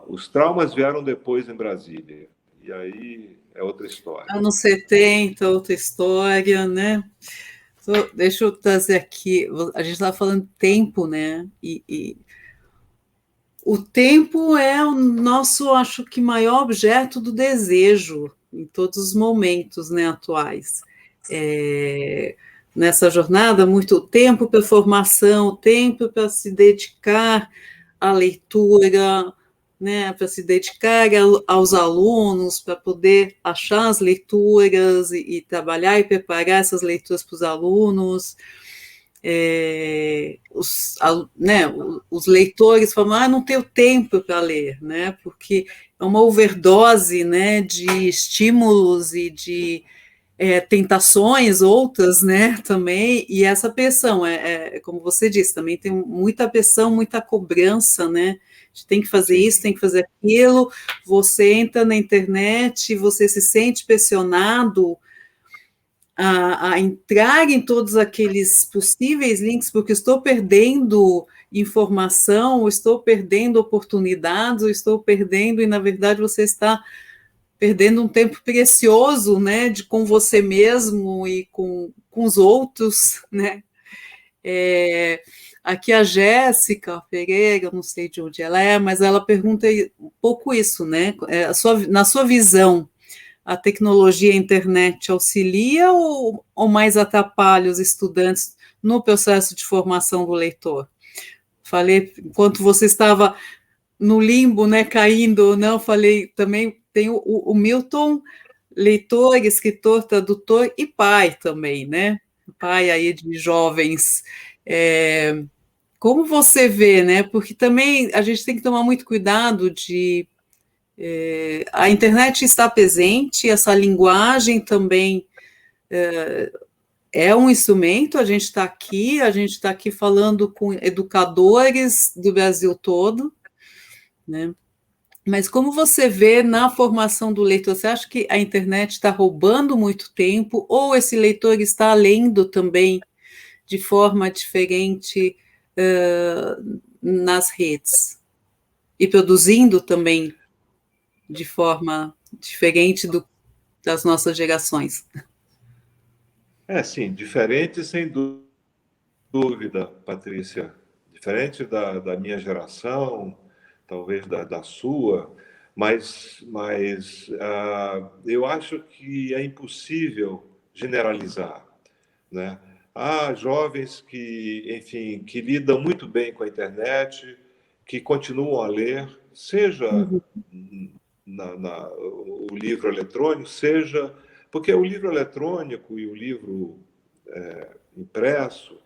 Os traumas vieram depois em Brasília, e aí é outra história.
Anos 70, outra história, né? Deixa eu trazer aqui, a gente estava falando tempo, né? E o tempo é o nosso, acho que, maior objeto do desejo em todos os momentos, né, atuais. nessa jornada, muito tempo para formação, tempo para se dedicar à leitura, né, para se dedicar aos alunos, para poder achar as leituras e trabalhar e preparar essas leituras para os alunos. Né, os leitores falam, não tenho tempo para ler, né, porque é uma overdose, né, de estímulos e de tentações outras, né, também, e essa pressão, como você disse, também tem muita pressão, muita cobrança, né, a gente tem que fazer
Sim.
isso, tem que fazer aquilo, você entra na internet, você se sente pressionado a entrar em todos aqueles possíveis links, porque estou perdendo informação, estou perdendo oportunidades, estou perdendo, e na verdade você está perdendo um tempo precioso, né, com você mesmo e com os outros, né. Aqui a Jéssica Pereira, não sei de onde ela é, mas ela pergunta um pouco isso, né, na sua visão, a tecnologia e a internet auxilia ou mais atrapalha os estudantes no processo de formação do leitor? Falei, enquanto você estava no limbo, né, caindo, não, falei, também tem o Milton, leitor, escritor, tradutor e pai também, né? Pai aí de jovens. Como você vê, né? Porque também a gente tem que tomar muito cuidado de a internet está presente, essa linguagem também é um instrumento, a gente está aqui falando com educadores do Brasil todo, né? Mas como você vê na formação do leitor, você acha que a internet está roubando muito tempo ou esse leitor está lendo também de forma diferente nas redes e produzindo também de forma diferente das nossas gerações?
Sim, diferente sem dúvida, Patrícia. Diferente da minha geração, talvez da sua, mas eu acho que é impossível generalizar, né? Há jovens que, enfim, que lidam muito bem com a internet, que continuam a ler, seja
Uhum.
o livro eletrônico, seja porque o livro eletrônico e o livro impresso,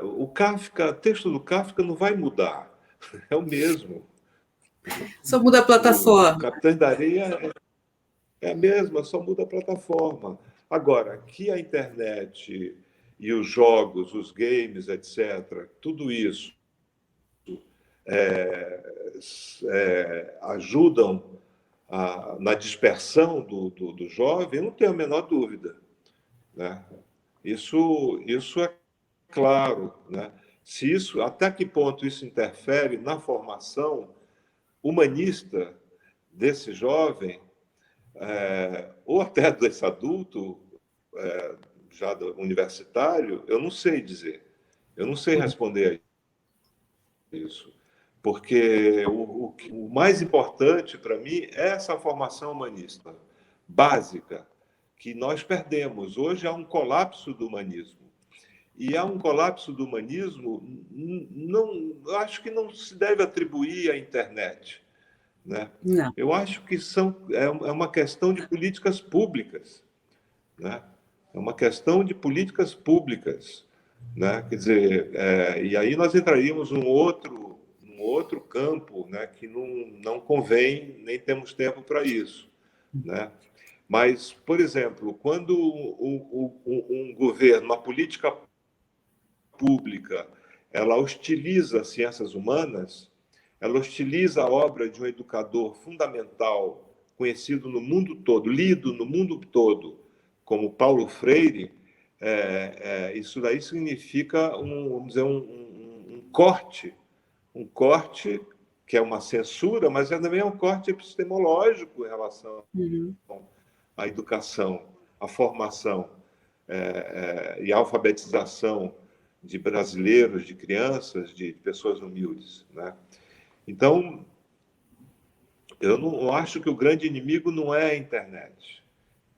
o Kafka, o texto do Kafka não vai mudar, é o mesmo.
Só muda a
O
plataforma.
Capitães da Areia é a mesma, só muda a plataforma. Agora, que a internet e os jogos, os games, etc., tudo isso ajudam na dispersão do jovem, eu não tenho a menor dúvida, né? Isso é claro, né? Se isso, até que ponto isso interfere na formação humanista desse jovem, ou até desse adulto, já universitário, eu não sei dizer. Eu não sei responder a isso. Porque o mais importante para mim é essa formação humanista básica que nós perdemos. Hoje há um colapso do humanismo. E há um colapso do humanismo, não, acho que não se deve atribuir à internet, né?
Não.
Eu acho que é uma questão de políticas públicas, né? É uma questão de políticas públicas, né? Quer dizer, e aí nós entraríamos num outro campo, né? Que não convém, nem temos tempo para isso, né? Mas, por exemplo, quando um governo, uma política pública, ela hostiliza as ciências humanas, ela hostiliza a obra de um educador fundamental, conhecido no mundo todo, lido no mundo todo, como Paulo Freire, isso daí significa vamos dizer, um corte que é uma censura, mas também é um corte epistemológico em relação
Uhum.
à educação, à formação e à alfabetização de brasileiros, de crianças, de pessoas humildes, né? Então, eu não eu acho que o grande inimigo não é a internet.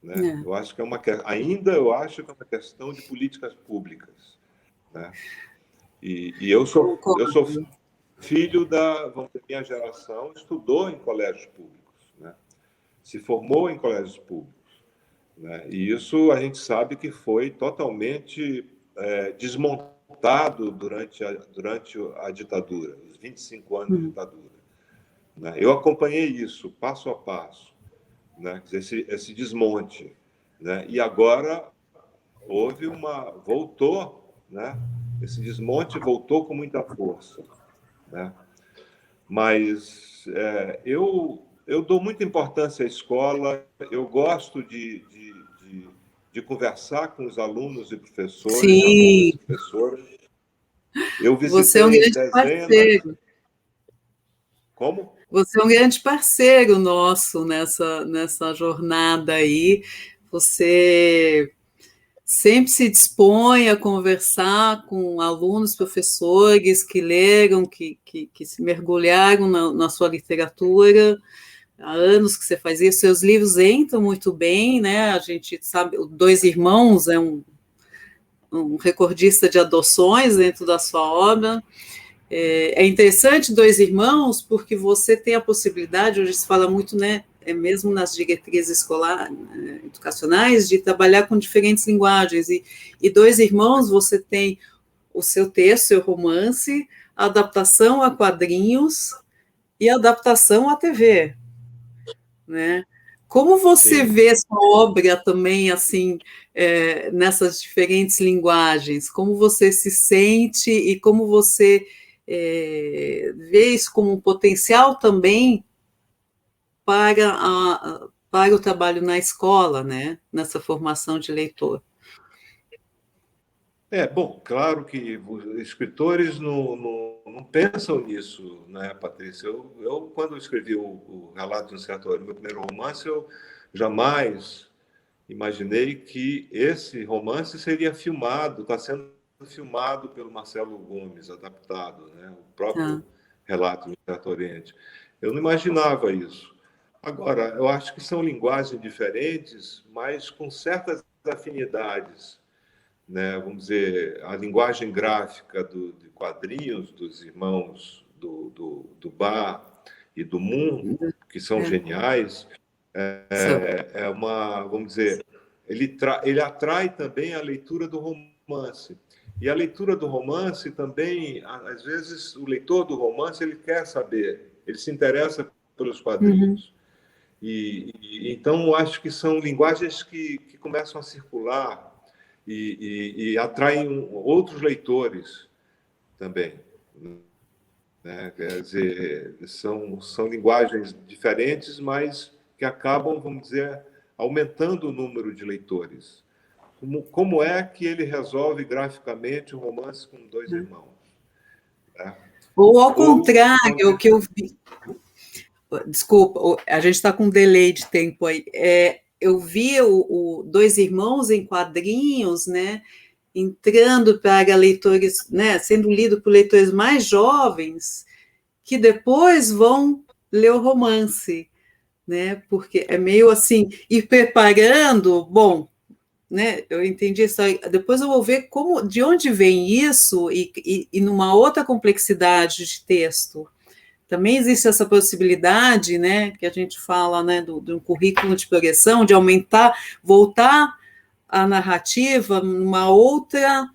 né? Eu acho que ainda eu acho que é uma questão de políticas públicas, né? E eu sou filho vamos dizer, minha geração estudou em colégios públicos, né? Se formou em colégios públicos, né? E isso a gente sabe que foi totalmente desmontado durante a ditadura, os 25 anos de ditadura, né? Eu acompanhei isso passo a passo, né? Esse desmonte, né? E agora voltou, né? Esse desmonte voltou com muita força, né? Mas eu dou muita importância à escola, eu gosto de conversar com os alunos e professores, alunas
Sim.
e professoras. Eu
Você é um
visitei
grande
dezenas.
parceiro.
Como?
Você é um grande parceiro nosso nessa jornada aí. Você sempre se dispõe a conversar com alunos, professores que leram, que se mergulharam na sua literatura. Há anos que você faz isso, seus livros entram muito bem, né? A gente sabe, Dois Irmãos é um recordista de adoções dentro da sua obra. É interessante Dois Irmãos porque você tem a possibilidade, hoje se fala muito, né, mesmo nas diretrizes educacionais, de trabalhar com diferentes linguagens, e Dois Irmãos você tem o seu texto, seu romance, a adaptação a quadrinhos e a adaptação à TV, né? Como você
Sim.
vê sua obra também, assim, nessas diferentes linguagens? Como você se sente e como você vê isso como um potencial também para o trabalho na escola, né? Nessa formação de leitor?
Bom, claro que os escritores não pensam nisso, né, Patrícia? Quando escrevi o Relato de um Escritor, meu primeiro romance, eu jamais imaginei que esse romance seria filmado, está sendo filmado pelo Marcelo Gomes, adaptado, né? O próprio
Ah,
Relato do Certo Oriente. Eu não imaginava isso. Agora, eu acho que são linguagens diferentes, mas com certas afinidades, né? Vamos dizer, a linguagem gráfica de quadrinhos dos irmãos do Bá e do Moon, que são
é,
geniais, vamos dizer, ele atrai também a leitura do romance. E a leitura do romance também, às vezes, o leitor do romance ele quer saber, ele se interessa pelos
uhum,
quadrinhos. Então, eu acho que são linguagens que começam a circular e atraem outros leitores também, né? Quer dizer, são linguagens diferentes, mas que acabam, vamos dizer, aumentando o número de leitores. Como é que ele resolve graficamente o romance com dois irmãos? Né?
ou ao
Ou
contrário, o que eu vi. Desculpa, a gente está com um delay de tempo aí. Eu vi o Dois Irmãos em quadrinhos, né? Entrando para leitores, né? Sendo lido por leitores mais jovens, que depois vão ler o romance, né? Porque é meio assim, ir preparando, bom, né? Eu entendi isso aí. Depois eu vou ver de onde vem isso e numa outra complexidade de texto. Também existe essa possibilidade, né, que a gente fala, né, do currículo de progressão, de aumentar, voltar a narrativa numa outra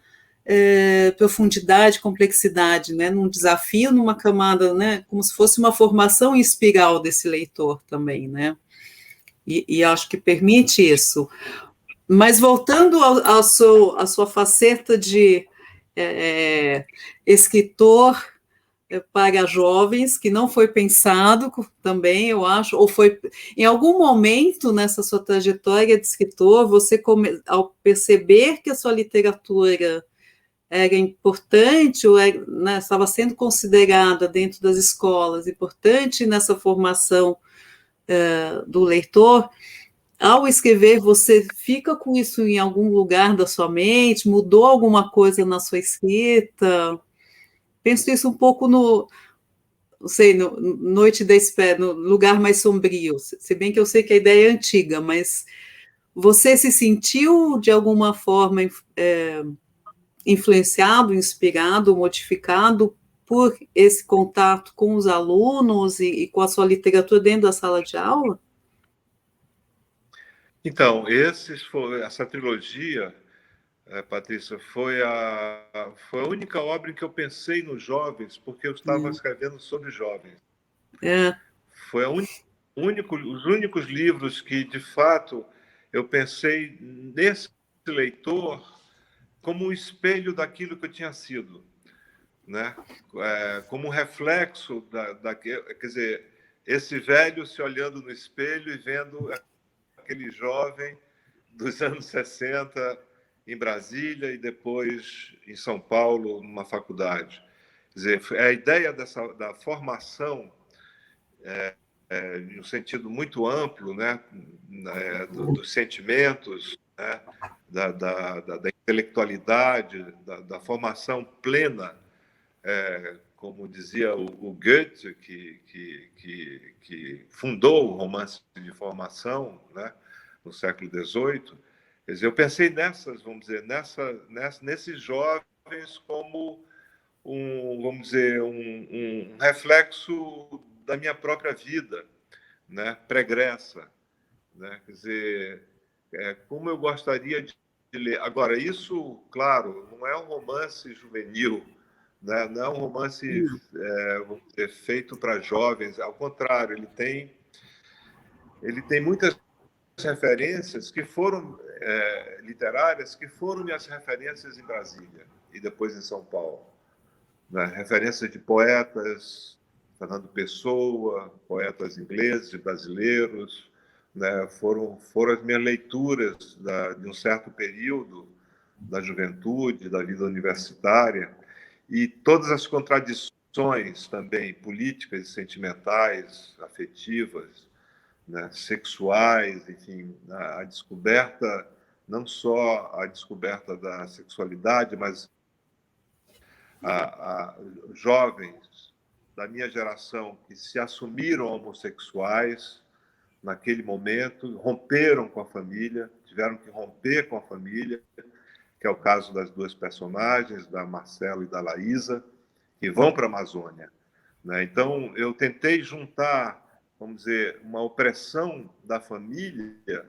profundidade, complexidade, né, num desafio, numa camada, né, como se fosse uma formação em espiral desse leitor também, né, e acho que permite isso. Mas voltando à sua faceta de escritor para jovens, que não foi pensado também, eu acho, ou foi em algum momento nessa sua trajetória de escritor, você ao perceber que a sua literatura era importante, ou né, estava sendo considerada dentro das escolas, importante nessa formação do leitor, ao escrever, você fica com isso em algum lugar da sua mente? Mudou alguma coisa na sua escrita? Penso isso um pouco não sei, Noite da Espera, no Lugar Mais Sombrio, se bem que eu sei que a ideia é antiga, mas Você se sentiu, de alguma forma, influenciado, inspirado, modificado por esse contato com os alunos e com a sua literatura dentro da sala de aula?
Então, essa trilogia, Patrícia, foi a única obra em que eu pensei nos jovens, porque eu estava escrevendo sobre jovens.
É.
Foi os únicos livros que, de fato, eu pensei nesse leitor como um espelho daquilo que eu tinha sido, né? Como um reflexo quer dizer, esse velho se olhando no espelho e vendo aquele jovem dos anos 60 em Brasília e depois em São Paulo, numa faculdade. Quer dizer, a ideia da formação, em um sentido muito amplo, né, dos sentimentos, né, da intelectualidade, da formação plena, como dizia o Goethe, que fundou o romance de formação, né, no século XVIII. Quer dizer, eu pensei vamos dizer, nesses jovens como vamos dizer, um reflexo da minha própria vida, né, pregressa, né? Quer dizer, como eu gostaria de ler. Agora, isso, claro, não é um romance juvenil, né? Não é um romance vamos dizer, feito para jovens. Ao contrário, ele tem muitas referências que foram literárias, que foram minhas referências em Brasília e depois em São Paulo, né? Referências de poetas, Fernando Pessoa, poetas ingleses e brasileiros, né? Foram as minhas leituras de um certo período da juventude, da vida universitária, e todas as contradições também políticas e sentimentais, afetivas, né? Sexuais, enfim, a descoberta, não só a descoberta da sexualidade, mas a jovens da minha geração que se assumiram homossexuais naquele momento, romperam com a família, tiveram que romper com a família, que é o caso das duas personagens, da Marcela e da Laísa, que vão para a Amazônia, né? Então, eu tentei juntar, vamos dizer, uma opressão da família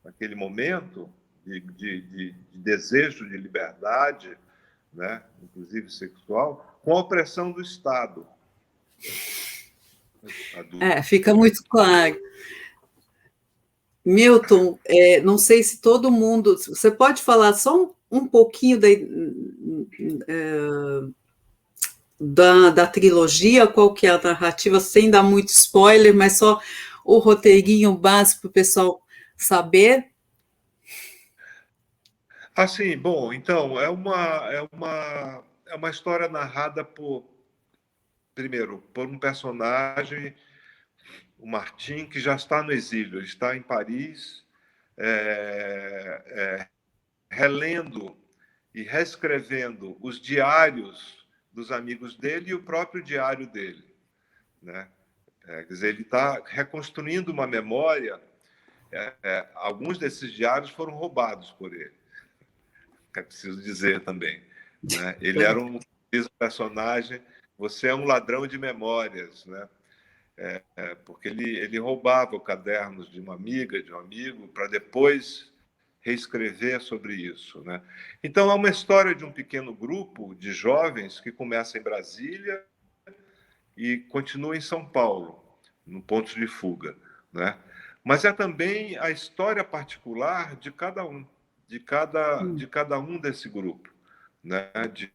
naquele momento, de desejo de liberdade, né, inclusive sexual, com a opressão do Estado.
Fica muito claro. Milton, não sei se todo mundo. Você pode falar só um pouquinho da trilogia, qual que é a narrativa, sem dar muito spoiler, mas só o roteirinho básico para o pessoal saber?
Assim, bom, então, é uma história narrada primeiro, por um personagem, o Martim, que já está no exílio, ele está em Paris, relendo e reescrevendo os diários dos amigos dele e o próprio diário dele, né? Quer dizer, ele está reconstruindo uma memória. Alguns desses diários foram roubados por ele, é preciso dizer também, né? Ele era diz o personagem, você é um ladrão de memórias, né? Porque ele roubava cadernos de uma amiga, de um amigo, para depois reescrever sobre isso, né? Então, é uma história de um pequeno grupo de jovens que começa em Brasília e continua em São Paulo, no ponto de fuga, né? Mas é também a história particular de cada um, de cada um desse grupo, né? De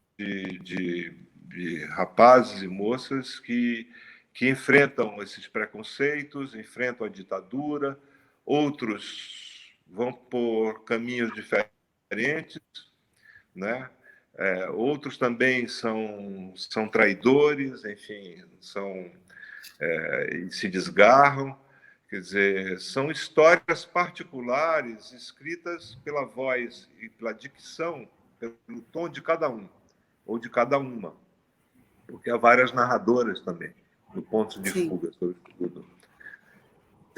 rapazes e moças que enfrentam esses preconceitos, enfrentam a ditadura, outros vão por caminhos diferentes, né? Outros também são traidores, enfim, e se desgarram. Quer dizer, são histórias particulares escritas pela voz e pela dicção, pelo tom de cada um, ou de cada uma, porque há várias narradoras também, no ponto de
Sim.
fuga, sobretudo.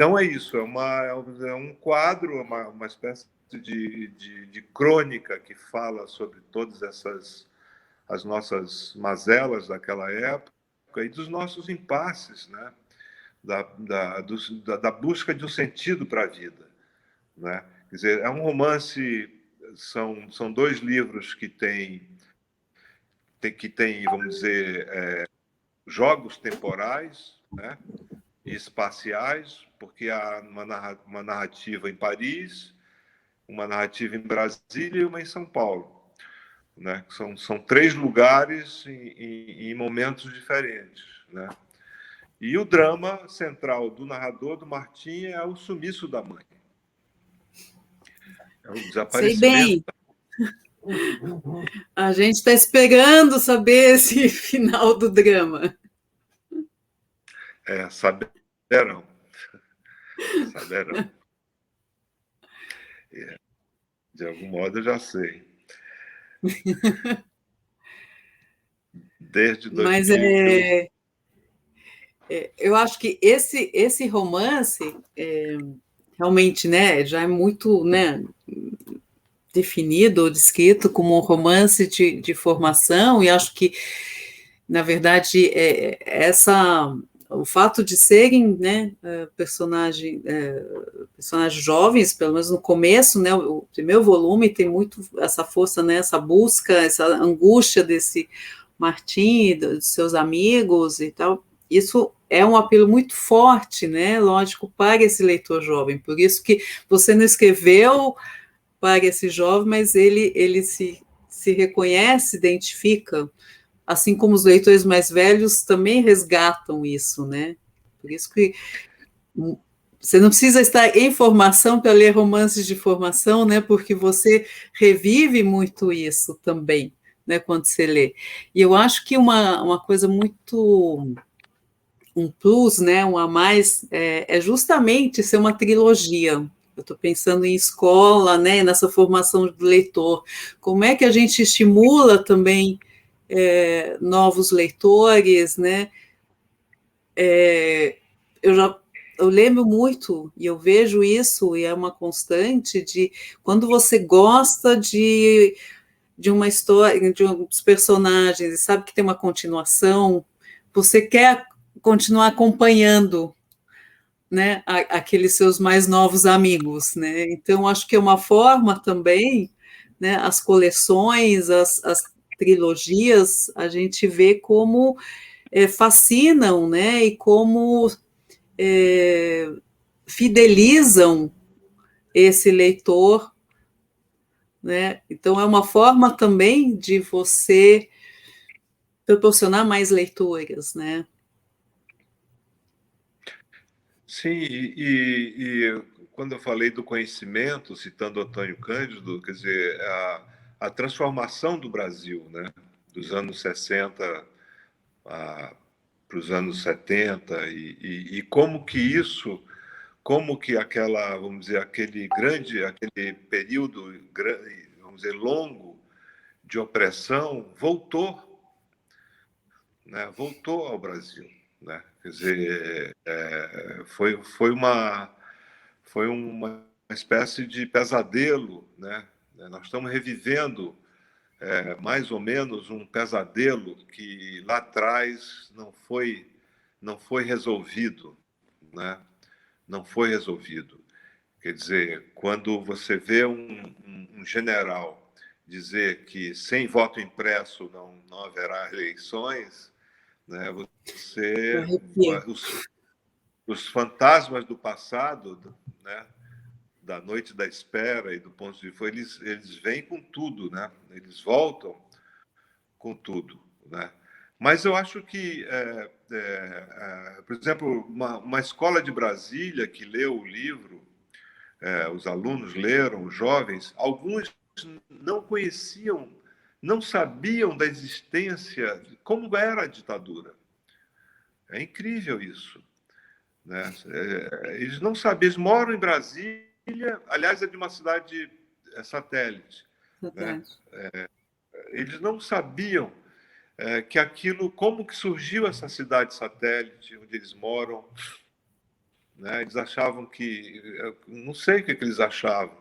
Então é isso, é um quadro, uma espécie de crônica que fala sobre todas as nossas mazelas daquela época e dos nossos impasses, né? Da busca de um sentido para a vida, né? Quer dizer, é um romance, são dois livros que tem, vamos dizer, jogos temporais, né? E espaciais, porque há uma narrativa em Paris, uma narrativa em Brasília e uma em São Paulo, né? São três lugares em momentos diferentes, né? E o drama central do narrador, do Martim, é o sumiço da mãe, é o
Sei
desaparecimento.
bem. A gente está esperando saber esse final do drama.
Saberão. Saberão. De algum modo eu já sei. Desde
Mas
2000.
eu acho que esse romance realmente, né, já é muito, né, definido ou descrito como um romance de formação, e acho que, na verdade, o fato de serem, né, personagens jovens, pelo menos no começo, né, o primeiro volume tem muito essa força, né, essa busca, essa angústia desse Martim, dos seus amigos e tal. Isso é um apelo muito forte, né, lógico, para esse leitor jovem. Por isso que você não escreveu para esse jovem, mas ele se reconhece, identifica, assim como os leitores mais velhos também resgatam isso, né? Por isso que você não precisa estar em formação para ler romances de formação, né? Porque você revive muito isso também, né? Quando você lê. E eu acho que uma coisa muito um plus, né? Um a mais é justamente ser uma trilogia. Eu estou pensando em escola, né? Nessa formação do leitor. Como é que a gente estimula também novos leitores, né? Eu lembro muito, e eu vejo isso, e é uma constante, de quando você gosta de uma história, de uns personagens, e sabe que tem uma continuação, você quer continuar acompanhando, né, aqueles seus mais novos amigos, né? Então, acho que é uma forma também, né, as coleções, as trilogias, a gente vê como fascinam, né, e como é, fidelizam esse leitor, né? Então é uma forma também de você proporcionar mais leituras, né?
Sim, quando eu falei do conhecimento, citando Antônio Cândido, quer dizer, a transformação do Brasil, né, dos anos 60 para os anos 70, e como que isso, como que aquela, vamos dizer, aquele período, vamos dizer, longo de opressão voltou, né, voltou ao Brasil, né? Quer dizer, foi uma espécie de pesadelo, né? Nós estamos revivendo mais ou menos um pesadelo que lá atrás não foi resolvido, né? Não foi resolvido. Quer dizer, quando você vê um general dizer que sem voto impresso não haverá eleições, né?
Eu
Você,
arrepio.
os fantasmas do passado, né? Da noite da espera e do ponto de vista, eles vêm com tudo, né? Eles voltam com tudo, né? Mas eu acho que, por exemplo, uma escola de Brasília que leu o livro, os alunos leram, os jovens, alguns não conheciam, não sabiam da existência, como era a ditadura. É incrível isso, né? Eles não sabiam, eles moram em Brasília, aliás, é de uma cidade satélite, né?
Verdade.
Eles não sabiam que aquilo, como que surgiu essa cidade satélite onde eles moram, né? Eles achavam que, eu não sei o que eles achavam,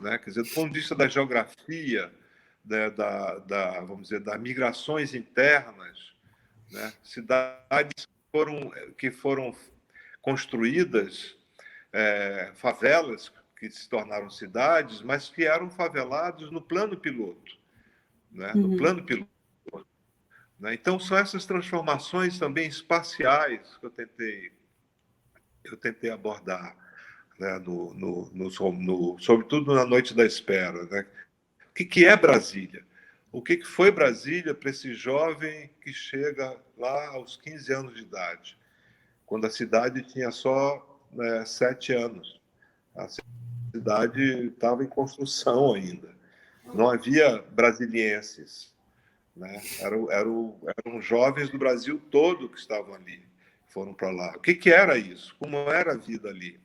né? Quer dizer, do ponto de vista da geografia, vamos dizer, das migrações internas, né? Cidades que foram construídas, favelas que se tornaram cidades, mas que eram favelados no plano piloto, né? No plano piloto. Né? Então, são essas transformações também espaciais que eu tentei abordar, né? Sobretudo na Noite da Espera. Né? O que é Brasília? O que foi Brasília para esse jovem que chega lá aos 15 anos de idade, quando a cidade tinha só 7 anos? A cidade estava em construção ainda. Não havia brasilienses. Né? Eram jovens do Brasil todo que estavam ali, foram para lá. O que era isso? Como era a vida ali?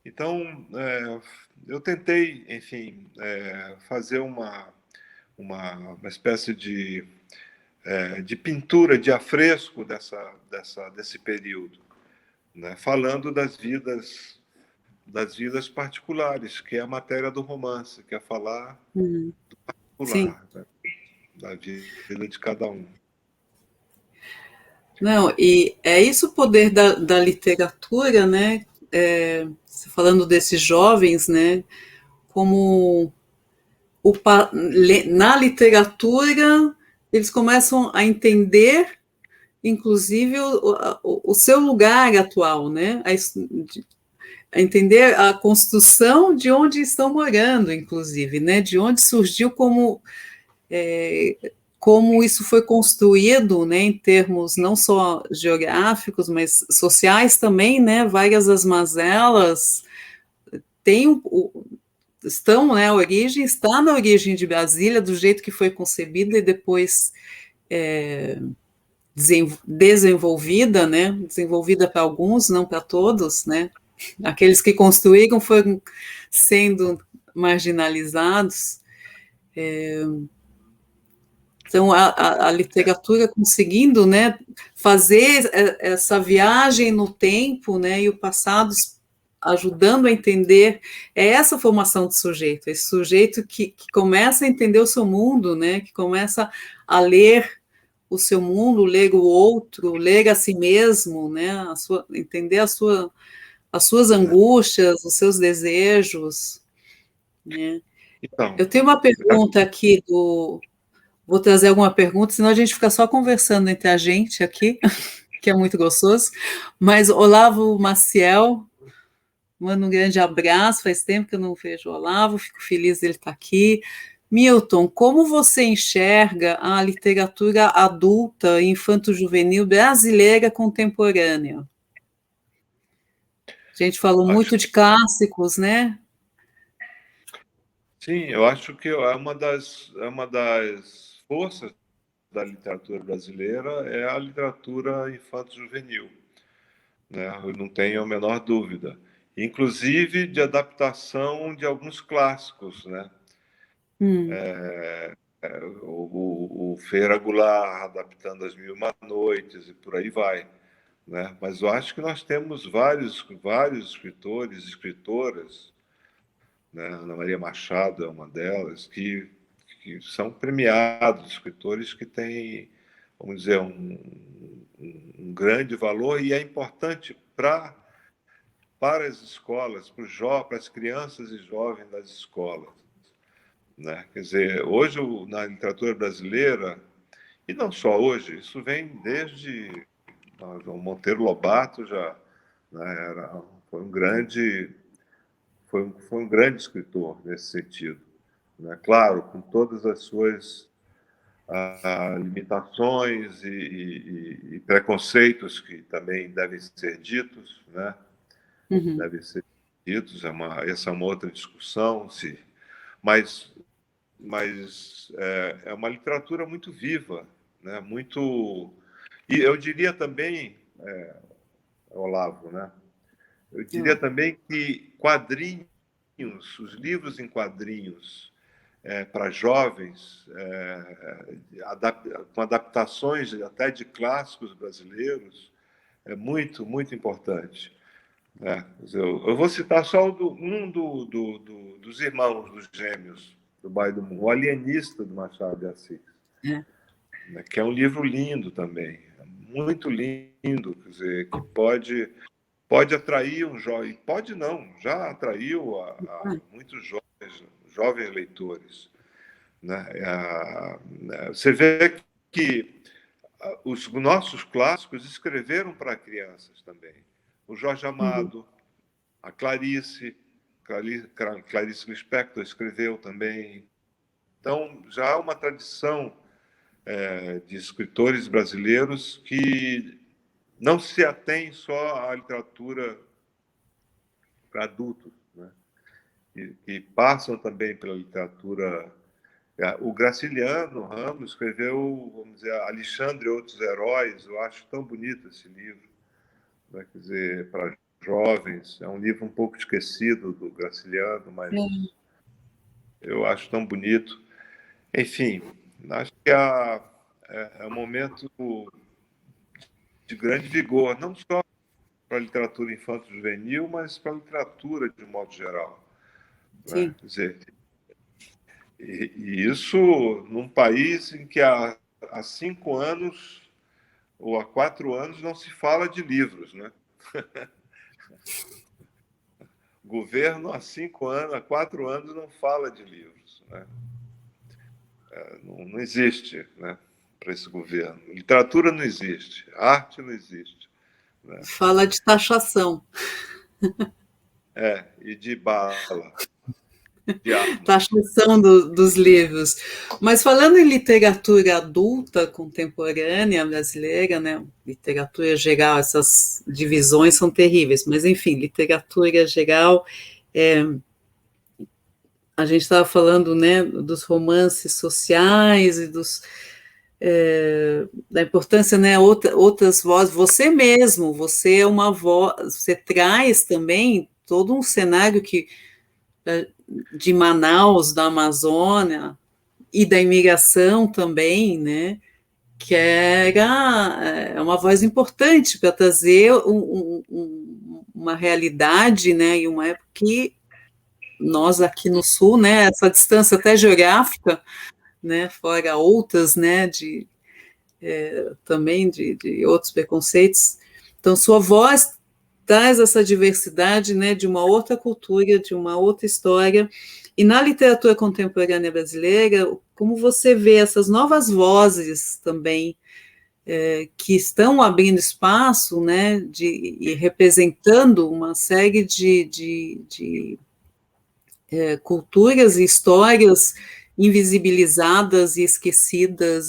Então, eu tentei, enfim, fazer uma espécie de pintura, de afresco desse período, né? Falando das vidas particulares, que é a matéria do romance, que é falar
Sim.
particular, né? Da vida de cada um.
Não, e é isso o poder da literatura, né? Falando desses jovens, né? Como na literatura eles começam a entender, inclusive, o seu lugar atual, né? A entender a construção de onde estão morando, inclusive, né? De onde surgiu como isso foi construído, né, em termos não só geográficos, mas sociais também, né, várias das mazelas têm estão, né, a origem está na origem de Brasília, do jeito que foi concebida e depois desenvolvida, né, desenvolvida para alguns, não para todos, né, aqueles que construíram foram sendo marginalizados. Então, a literatura conseguindo, né, fazer essa viagem no tempo, né, e o passado ajudando a entender, é essa formação do sujeito, esse sujeito que começa a entender o seu mundo, né, que começa a ler o seu mundo, ler o outro, ler a si mesmo, né, entender as suas angústias, os seus desejos, né.
Então,
Eu tenho uma pergunta aqui Vou trazer alguma pergunta, senão a gente fica só conversando entre a gente aqui, que é muito gostoso. Mas Olavo Maciel, mando um grande abraço, faz tempo que eu não vejo o Olavo, fico feliz dele estar aqui. Milton, como você enxerga a literatura adulta e infanto-juvenil brasileira contemporânea? A gente falou
acho,
muito de clássicos, né?
sim, eu acho que é uma das forças da literatura brasileira é a literatura infanto-juvenil, né? Eu não tenho a menor dúvida. Inclusive de adaptação de alguns clássicos, né?
Hum,
O Feira Goulart adaptando As Mil e Uma Noites e por aí vai, né? Mas eu acho que nós temos vários escritores e escritoras, né? Ana Maria Machado é uma delas, que são premiados, escritores que têm, vamos dizer, um grande valor e é importante para as escolas, para as crianças e jovens das escolas. Né? Quer dizer, hoje na literatura brasileira, e não só hoje, isso vem desde o Monteiro Lobato já, né, foi um grande foi um grande escritor nesse sentido, né? Claro, com todas as suas limitações e preconceitos que também devem ser ditos, né?
uhum.
Devem ser ditos, essa é uma outra discussão, mas, mas é uma literatura muito viva, né? Muito, e eu diria também, Olavo, né? Eu diria
Ó,
também que quadrinhos, os livros em quadrinhos para jovens, com adaptações até de clássicos brasileiros, é muito, muito importante. Eu vou citar só dos irmãos, dos gêmeos, do Bairro do Mundo, O Alienista, do Machado de Assis, né, que é um livro lindo também, muito lindo, quer dizer, que pode atrair um jovem, pode não, já atraiu a muitos jovens leitores. Né? Você vê que os nossos clássicos escreveram para crianças também. O Jorge Amado, a Clarice Lispector escreveu também. Então, já há uma tradição de escritores brasileiros que não se atém só à literatura para adultos, né? E passam também pela literatura. O Graciliano Ramos escreveu, vamos dizer, Alexandre e Outros Heróis. Eu acho tão bonito esse livro, né? Quer dizer, para jovens. É um livro um pouco esquecido do Graciliano, mas eu acho tão bonito. Enfim, acho que é um momento de grande vigor, não só para a literatura infanto-juvenil, mas para a literatura de um modo geral. Né? Quer dizer, e isso num país em que há 5 anos ou há 4 anos não se fala de livros, né? O governo há 5 anos, há 4 anos não fala de livros, né? Não existe, né? Para esse governo. Literatura não existe, arte não existe, né?
Fala de taxação.
E de bala, de arma.
Taxação dos livros. Mas falando em literatura adulta contemporânea brasileira, né? Literatura geral, essas divisões são terríveis, mas enfim, literatura geral, a gente estava falando, né, dos romances sociais e da importância, né, outras vozes. Você mesmo, você é uma voz, você traz também todo um cenário de Manaus, da Amazônia e da imigração também, né, que é uma voz importante para trazer uma realidade, né, e uma época que nós aqui no Sul, né, essa distância até geográfica, né, fora outras, né, também de outros preconceitos. Então, sua voz traz essa diversidade, né, de uma outra cultura, de uma outra história. E na literatura contemporânea brasileira, como você vê essas novas vozes também que estão abrindo espaço, né, e representando uma série de culturas e histórias invisibilizadas e esquecidas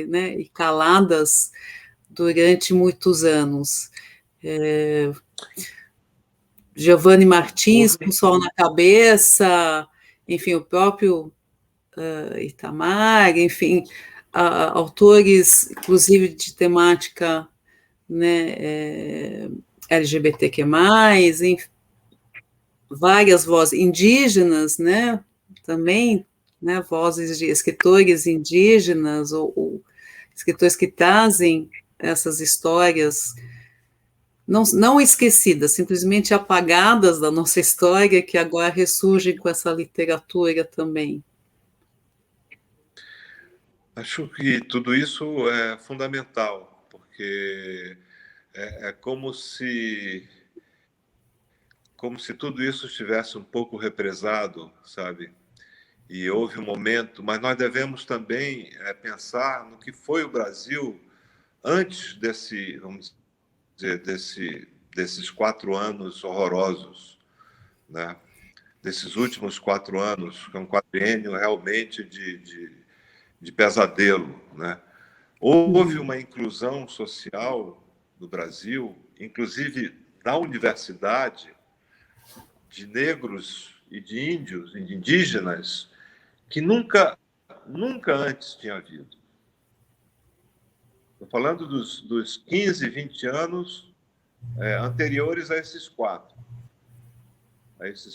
né, e caladas durante muitos anos. Giovanni Martins, com Sol na Cabeça, enfim, o próprio Itamar, enfim, autores, inclusive de temática, né, LGBTQ+, enfim, várias vozes indígenas, né, também, né, vozes de escritores indígenas ou escritores que trazem essas histórias não esquecidas, simplesmente apagadas da nossa história, que agora ressurgem com essa literatura também.
Acho que tudo isso é fundamental, porque é como se tudo isso estivesse um pouco represado, sabe? E houve um momento, mas nós devemos também pensar no que foi o Brasil antes vamos dizer, desses 4 anos horrorosos, né? Desses últimos 4 anos, que é um quadriênio realmente de pesadelo, né? Houve uma inclusão social no Brasil, inclusive da universidade, de negros e de índios, e de indígenas, que nunca antes tinha havido. Estou falando dos 15, 20 anos anteriores a esses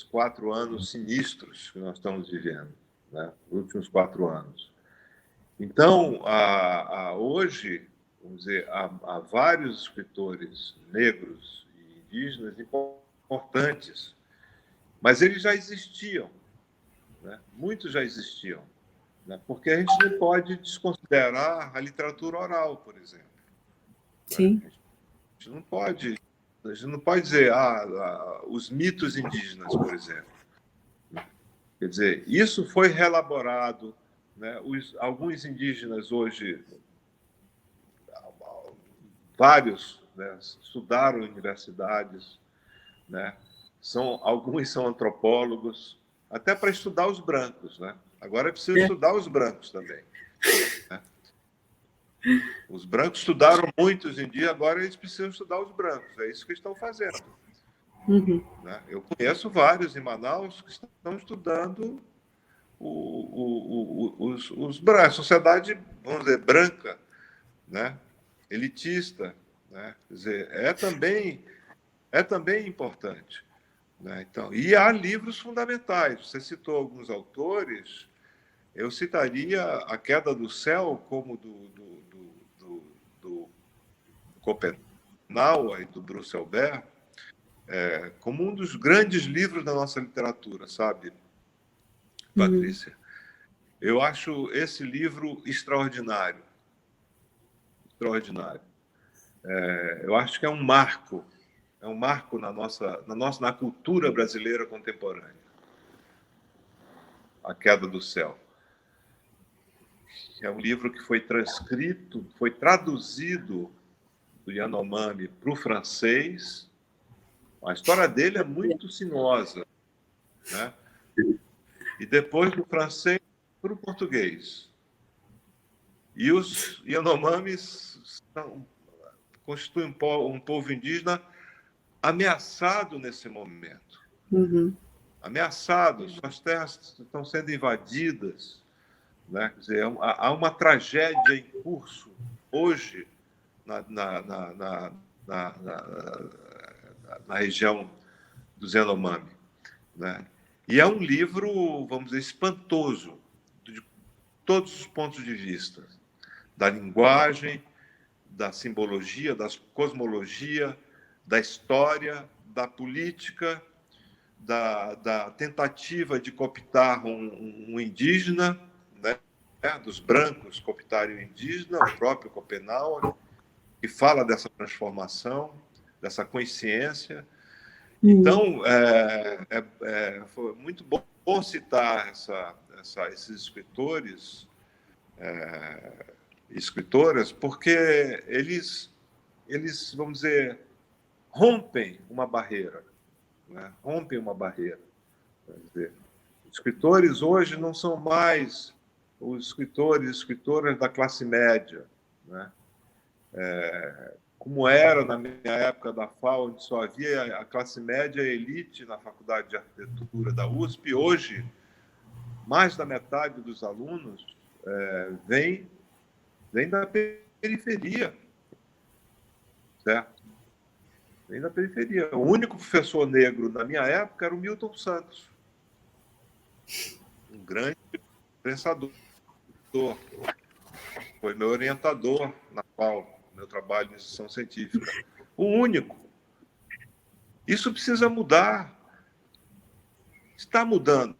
4 anos sinistros que nós estamos vivendo, né? Os últimos 4 anos. Então, hoje, vamos dizer, há vários escritores negros e indígenas importantes, mas eles já existiam, né? Muitos já existiam, né? Porque a gente não pode desconsiderar a literatura oral, por exemplo.
Sim.
Né? A gente não pode dizer os mitos indígenas, por exemplo. Quer dizer, isso foi reelaborado, né? Alguns indígenas hoje, vários, né, estudaram em universidades, né? Alguns são antropólogos, até para estudar os brancos, né? Agora é preciso estudar os brancos também, né? Os brancos estudaram muito hoje em dia, agora eles precisam estudar os brancos. É isso que estão fazendo.
Uhum.
Né? Eu conheço vários em Manaus que estão estudando os brancos, a sociedade, vamos dizer, branca, né? Elitista, né? Quer dizer, é também importante. Né? Então, e há livros fundamentais. Você citou alguns autores, eu citaria A Queda do Céu, como do Schopenhauer e do Bruce Albert, como um dos grandes livros da nossa literatura, sabe, Patrícia? Eu acho esse livro extraordinário. Extraordinário. Eu acho que é um marco na cultura brasileira contemporânea. A Queda do Céu. É um livro que foi transcrito, foi traduzido do Yanomami para o francês. A história dele é muito sinuosa, né? E depois do francês para o português. E os Yanomamis constituem um povo indígena ameaçado nesse momento.
Uhum.
Ameaçado, suas terras estão sendo invadidas, né? Quer dizer, há uma tragédia em curso hoje na região do Yanomami, né? E é um livro, vamos dizer, espantoso, de todos os pontos de vista, da linguagem, da simbologia, da cosmologia, da história, da política, da tentativa de cooptar um indígena, né? Dos brancos cooptarem o indígena, o próprio Schopenhauer, que fala dessa transformação, dessa consciência. Então, foi muito bom citar esses escritores e escritoras, porque eles, vamos dizer, rompem uma barreira. Né? Rompem uma barreira. Quer dizer, os escritores hoje não são mais os escritores e escritoras da classe média, né? Como era na minha época da FAO, onde só havia a classe média e a elite na Faculdade de Arquitetura da USP. Hoje, mais da metade dos alunos vem da periferia, certo? Vem da periferia. O único professor negro na minha época era o Milton Santos, um grande pensador. Foi meu orientador na FAO, meu trabalho de iniciação científica. O único. Isso precisa mudar. Está mudando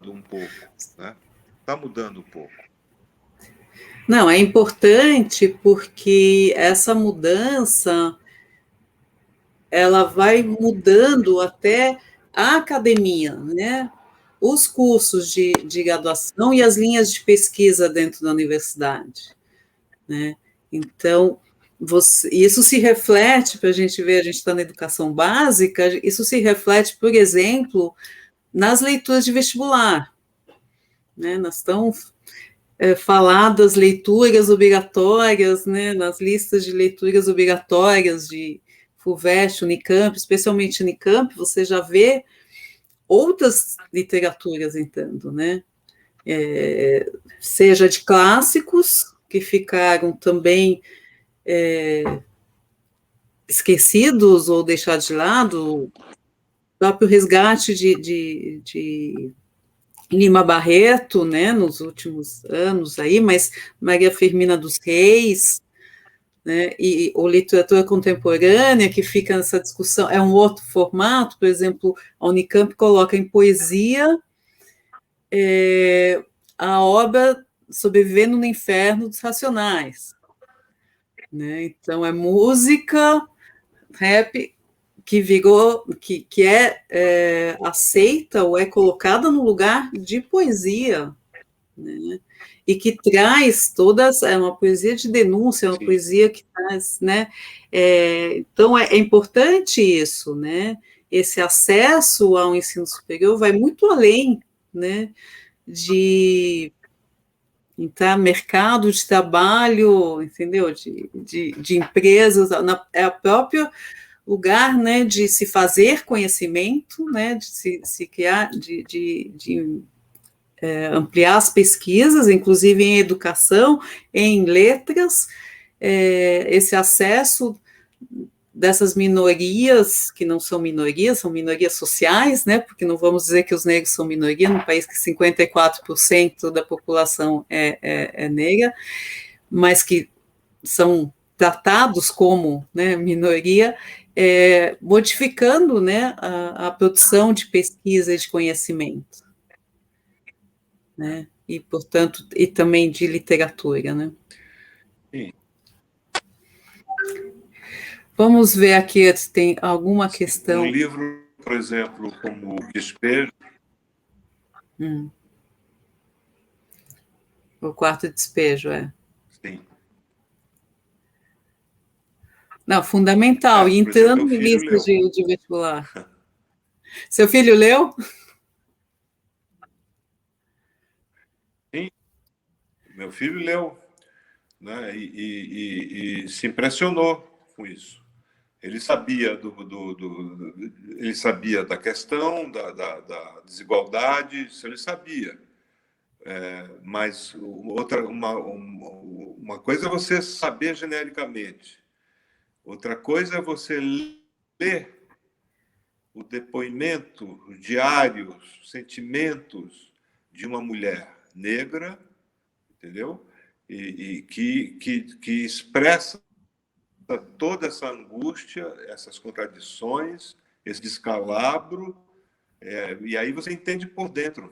um pouco, né? Está mudando um pouco.
Não, é importante porque essa mudança ela vai mudando até a academia, né? Os cursos de graduação e as linhas de pesquisa dentro da universidade, né? Então, isso se reflete, para a gente ver, a gente está na educação básica, isso se reflete, por exemplo, nas leituras de vestibular, né? Nós estamos faladas leituras obrigatórias, né? Nas listas de leituras obrigatórias de FUVEST, Unicamp, especialmente Unicamp, você já vê outras literaturas entrando, né? Seja de clássicos, que ficaram também esquecidos ou deixados de lado, o próprio resgate de Lima Barreto, né, nos últimos anos aí, mas Maria Firmina dos Reis, né? Ou literatura contemporânea, que fica nessa discussão, é um outro formato. Por exemplo, a Unicamp coloca em poesia a obra Sobrevivendo no Inferno dos Racionais, né? Então, é música, rap, que virou, que é aceita ou é colocada no lugar de poesia, né? E que traz todas, é uma poesia de denúncia, é uma
Sim.
poesia que traz, né? Então, é importante isso, né? Esse acesso ao ensino superior vai muito além, né? De entrar no mercado de trabalho, entendeu? De empresas, é o próprio lugar, né, de se fazer conhecimento, né, de se criar, de ampliar as pesquisas, inclusive em educação, em letras, esse acesso dessas minorias, que não são minorias, são minorias sociais, né, porque não vamos dizer que os negros são minoria, num país que 54% da população é negra, mas que são tratados como, né, minoria, modificando, né, a produção de pesquisa e de conhecimento, né, e, portanto, e também de literatura, né.
Sim.
Vamos ver aqui se tem alguma questão.
Um livro, por exemplo, como O Despejo.
O Quarto Despejo,
Sim.
Não, fundamental. E
Por exemplo,
entrando
meu
em
filho
listas
leu.
de vestibular. Seu filho leu?
Sim, meu filho leu, né? E se impressionou com isso. Ele sabia ele sabia da questão da desigualdade, isso ele sabia. Mas uma coisa é você saber genericamente, outra coisa é você ler o depoimento, os diários, sentimentos de uma mulher negra, entendeu? E que expressa toda essa angústia, essas contradições, esse descalabro, e aí você entende por dentro,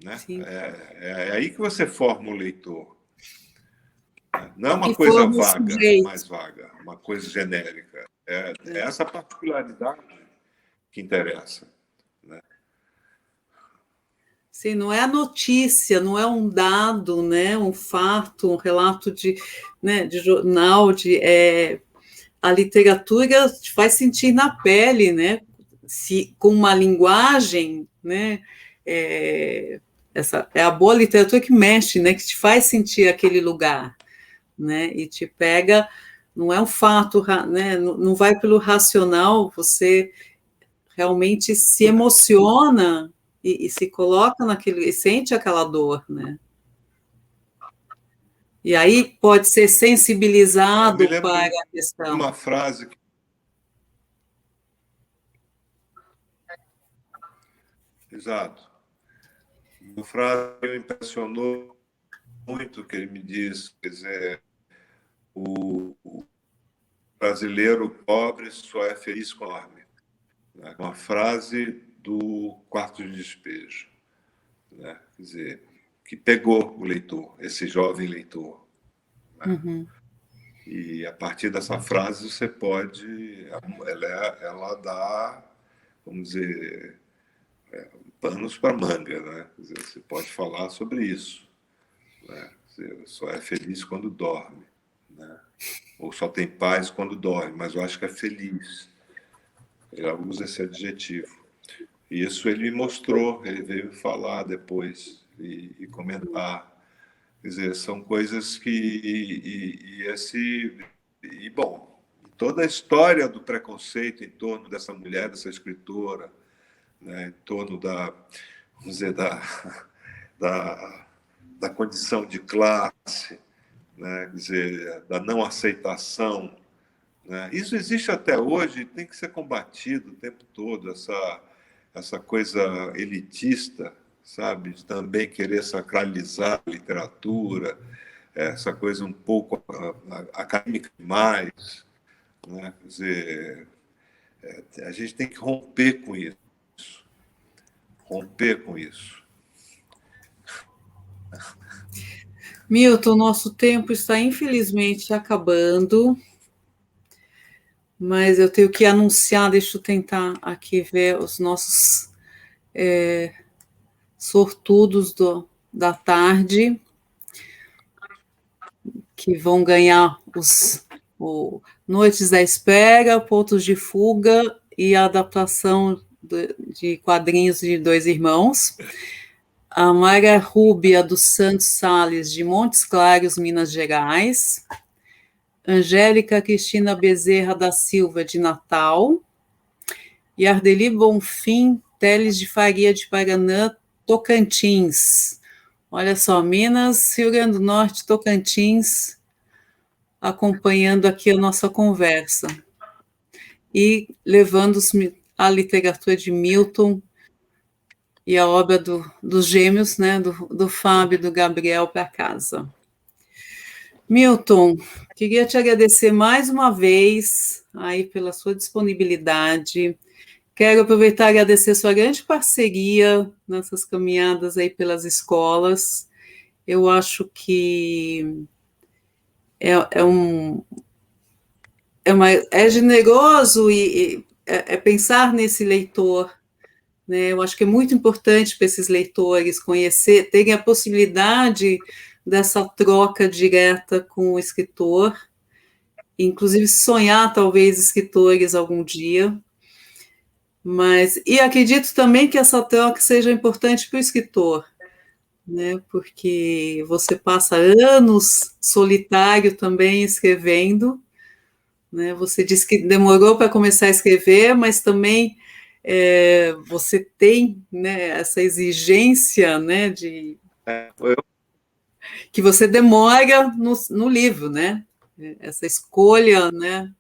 né?
Sim.
É aí que você forma o leitor. Não é uma
E
coisa
forma o
vaga,
sujeito.
mais vaga, uma coisa genérica. É essa particularidade que interessa. Né?
Sim, não é a notícia, não é um dado, né, um fato, um relato né, de jornal, a literatura te faz sentir na pele, né, com uma linguagem, né, essa é a boa literatura que mexe, né, que te faz sentir aquele lugar, né, e te pega, não é um fato, né, não vai pelo racional, você realmente se emociona e se coloca naquele, e sente aquela dor, né? E aí pode ser
Eu me
sensibilizado
lembro
para
de
a questão.
uma frase. Exato. Uma frase que me impressionou muito, que ele me diz, quer dizer, o brasileiro pobre só é feliz com a arma. Né? Uma frase do Quarto de Despejo, né? Quer dizer, que pegou o leitor, esse jovem leitor. Né?
Uhum.
E a partir dessa frase você pode, ela dá, vamos dizer, panos para manga, né? Quer dizer, você pode falar sobre isso. Né? Você só é feliz quando dorme, né? Ou só tem paz quando dorme, mas eu acho que é feliz. Ele usa esse adjetivo. E isso ele me mostrou, ele veio falar depois e comentar. Quer dizer, são coisas que. Bom, toda a história do preconceito em torno dessa mulher, dessa escritora, né, em torno vamos dizer, da, da condição de classe, né, quer dizer, da não aceitação. Né? Isso existe até hoje e tem que ser combatido o tempo todo, essa coisa elitista, sabe, de também querer sacralizar a literatura, essa coisa um pouco acadêmica demais, né? Quer dizer, a gente tem que romper com isso. Romper com isso.
Milton, nosso tempo está infelizmente acabando, mas eu tenho que anunciar, deixa eu tentar aqui ver os nossos sortudos da tarde, que vão ganhar Noites da Espera, Pontos de Fuga e a adaptação de quadrinhos de Dois Irmãos. A Mayra Rúbia dos Santos Sales, de Montes Claros, Minas Gerais. Angélica Cristina Bezerra da Silva, de Natal. E Ardeli Bonfim Teles de Faria, de Paraná, Tocantins. Olha só, Minas, Rio Grande do Norte, Tocantins, acompanhando aqui a nossa conversa. E levando a literatura de Milton e a obra dos gêmeos, né, do Fábio e do Gabriel para casa. Milton, queria te agradecer mais uma vez aí pela sua disponibilidade. Quero aproveitar e agradecer sua grande parceria nessas caminhadas aí pelas escolas. Eu acho que é generoso e pensar nesse leitor, né? Eu acho que é muito importante para esses leitores conhecer, terem a possibilidade dessa troca direta com o escritor, inclusive sonhar talvez escritores algum dia. E acredito também que essa troca seja importante para o escritor, né? Porque você passa anos solitário também escrevendo, né? Você disse que demorou para começar a escrever, mas também você tem, né, essa exigência, né, que você demora no livro, né? Essa escolha, né,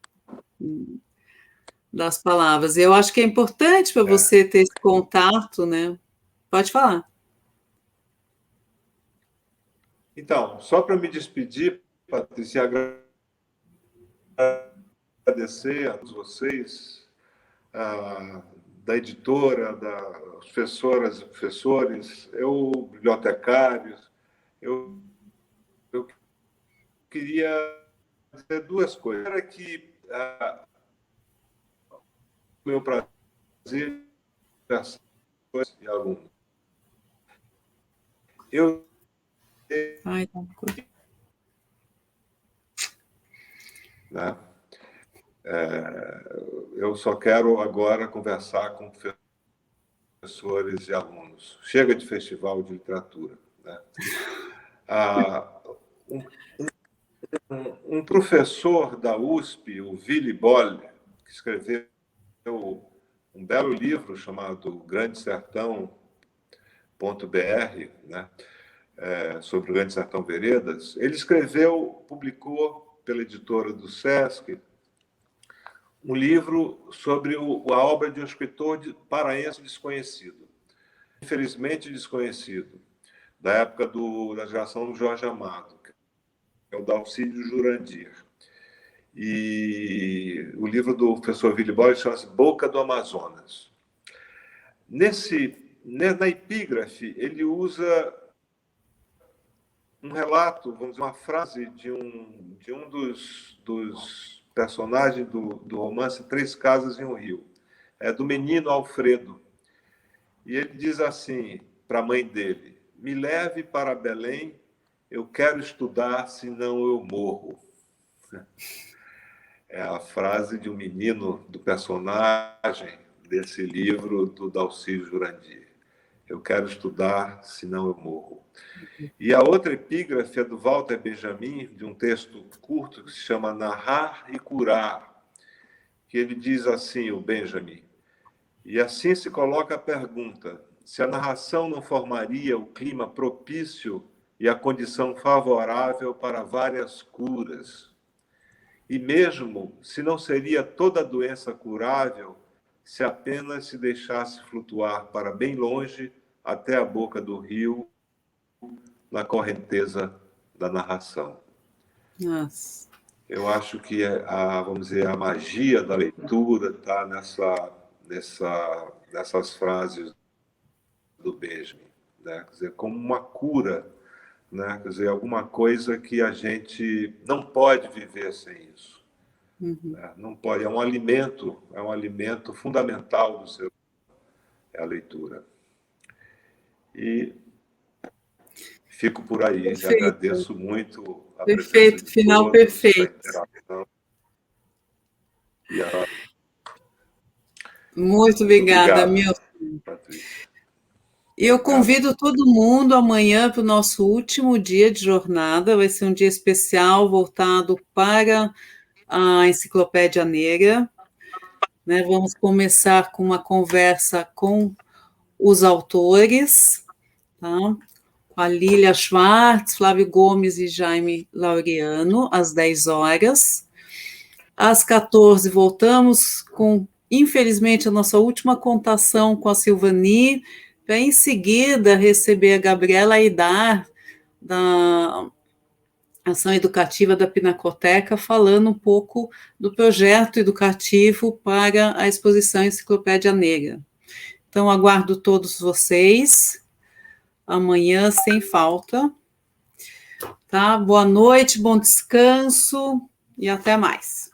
das palavras. E eu acho que é importante para você ter esse contato, né? Pode falar.
Então, só para me despedir, Patrícia, agradecer a todos vocês, da editora, das professoras e professores, bibliotecários. Eu queria dizer duas coisas. Era que meu prazer e aluno. Né? Eu só quero agora conversar com professores e alunos. Chega de festival de literatura. Né? Um professor da USP, o Willy Boll, que escreveu um belo livro chamado Grande Sertão.br, né? Sobre o Grande Sertão Veredas, ele publicou pela editora do Sesc, um livro sobre a obra de um escritor paraense desconhecido, infelizmente desconhecido, da época da geração do Jorge Amado, que é o Dalcídio Jurandir. E o livro do professor Willy Boll chama-se Boca do Amazonas. Na epígrafe, ele usa um relato, vamos dizer, uma frase de um dos personagens do romance Três Casas em um Rio, do menino Alfredo. E ele diz assim para a mãe dele: me leve para Belém, eu quero estudar, senão eu morro. É a frase de um menino, do personagem desse livro do Dalcídio Jurandir. Eu quero estudar, senão eu morro. E a outra epígrafe é do Walter Benjamin, de um texto curto que se chama Narrar e Curar, que ele diz assim, o Benjamin: e assim se coloca a pergunta, se a narração não formaria o clima propício e a condição favorável para várias curas. E mesmo se não seria toda doença curável, se apenas se deixasse flutuar para bem longe, até a boca do rio, na correnteza da narração.
Nossa.
Eu acho que vamos dizer, a magia da leitura está nessas frases do Benjamin, né? Quer dizer, como uma cura, né? Quer dizer, alguma coisa que a gente não pode viver sem isso. Né? Não pode, é um alimento fundamental do ser humano, é a leitura. E fico por aí,
Perfeito.
agradeço muito a
Perfeito,
presença de
final
todos,
perfeito.
a interação.
Muito obrigada, Milton.
Patrícia.
Eu convido todo mundo amanhã para o nosso último dia de jornada. Vai ser um dia especial voltado para a Enciclopédia Negra. Né? Vamos começar com uma conversa com os autores, tá? Com a Lília Schwartz, Flávio Gomes e Jaime Laureano, às 10 horas. Às 14 voltamos com, infelizmente, a nossa última contação com a Silvani, para em seguida receber a Gabriela Aidar, da Ação Educativa da Pinacoteca, falando um pouco do projeto educativo para a exposição Enciclopédia Negra. Então, aguardo todos vocês, amanhã sem falta. Tá? Boa noite, bom descanso e até mais.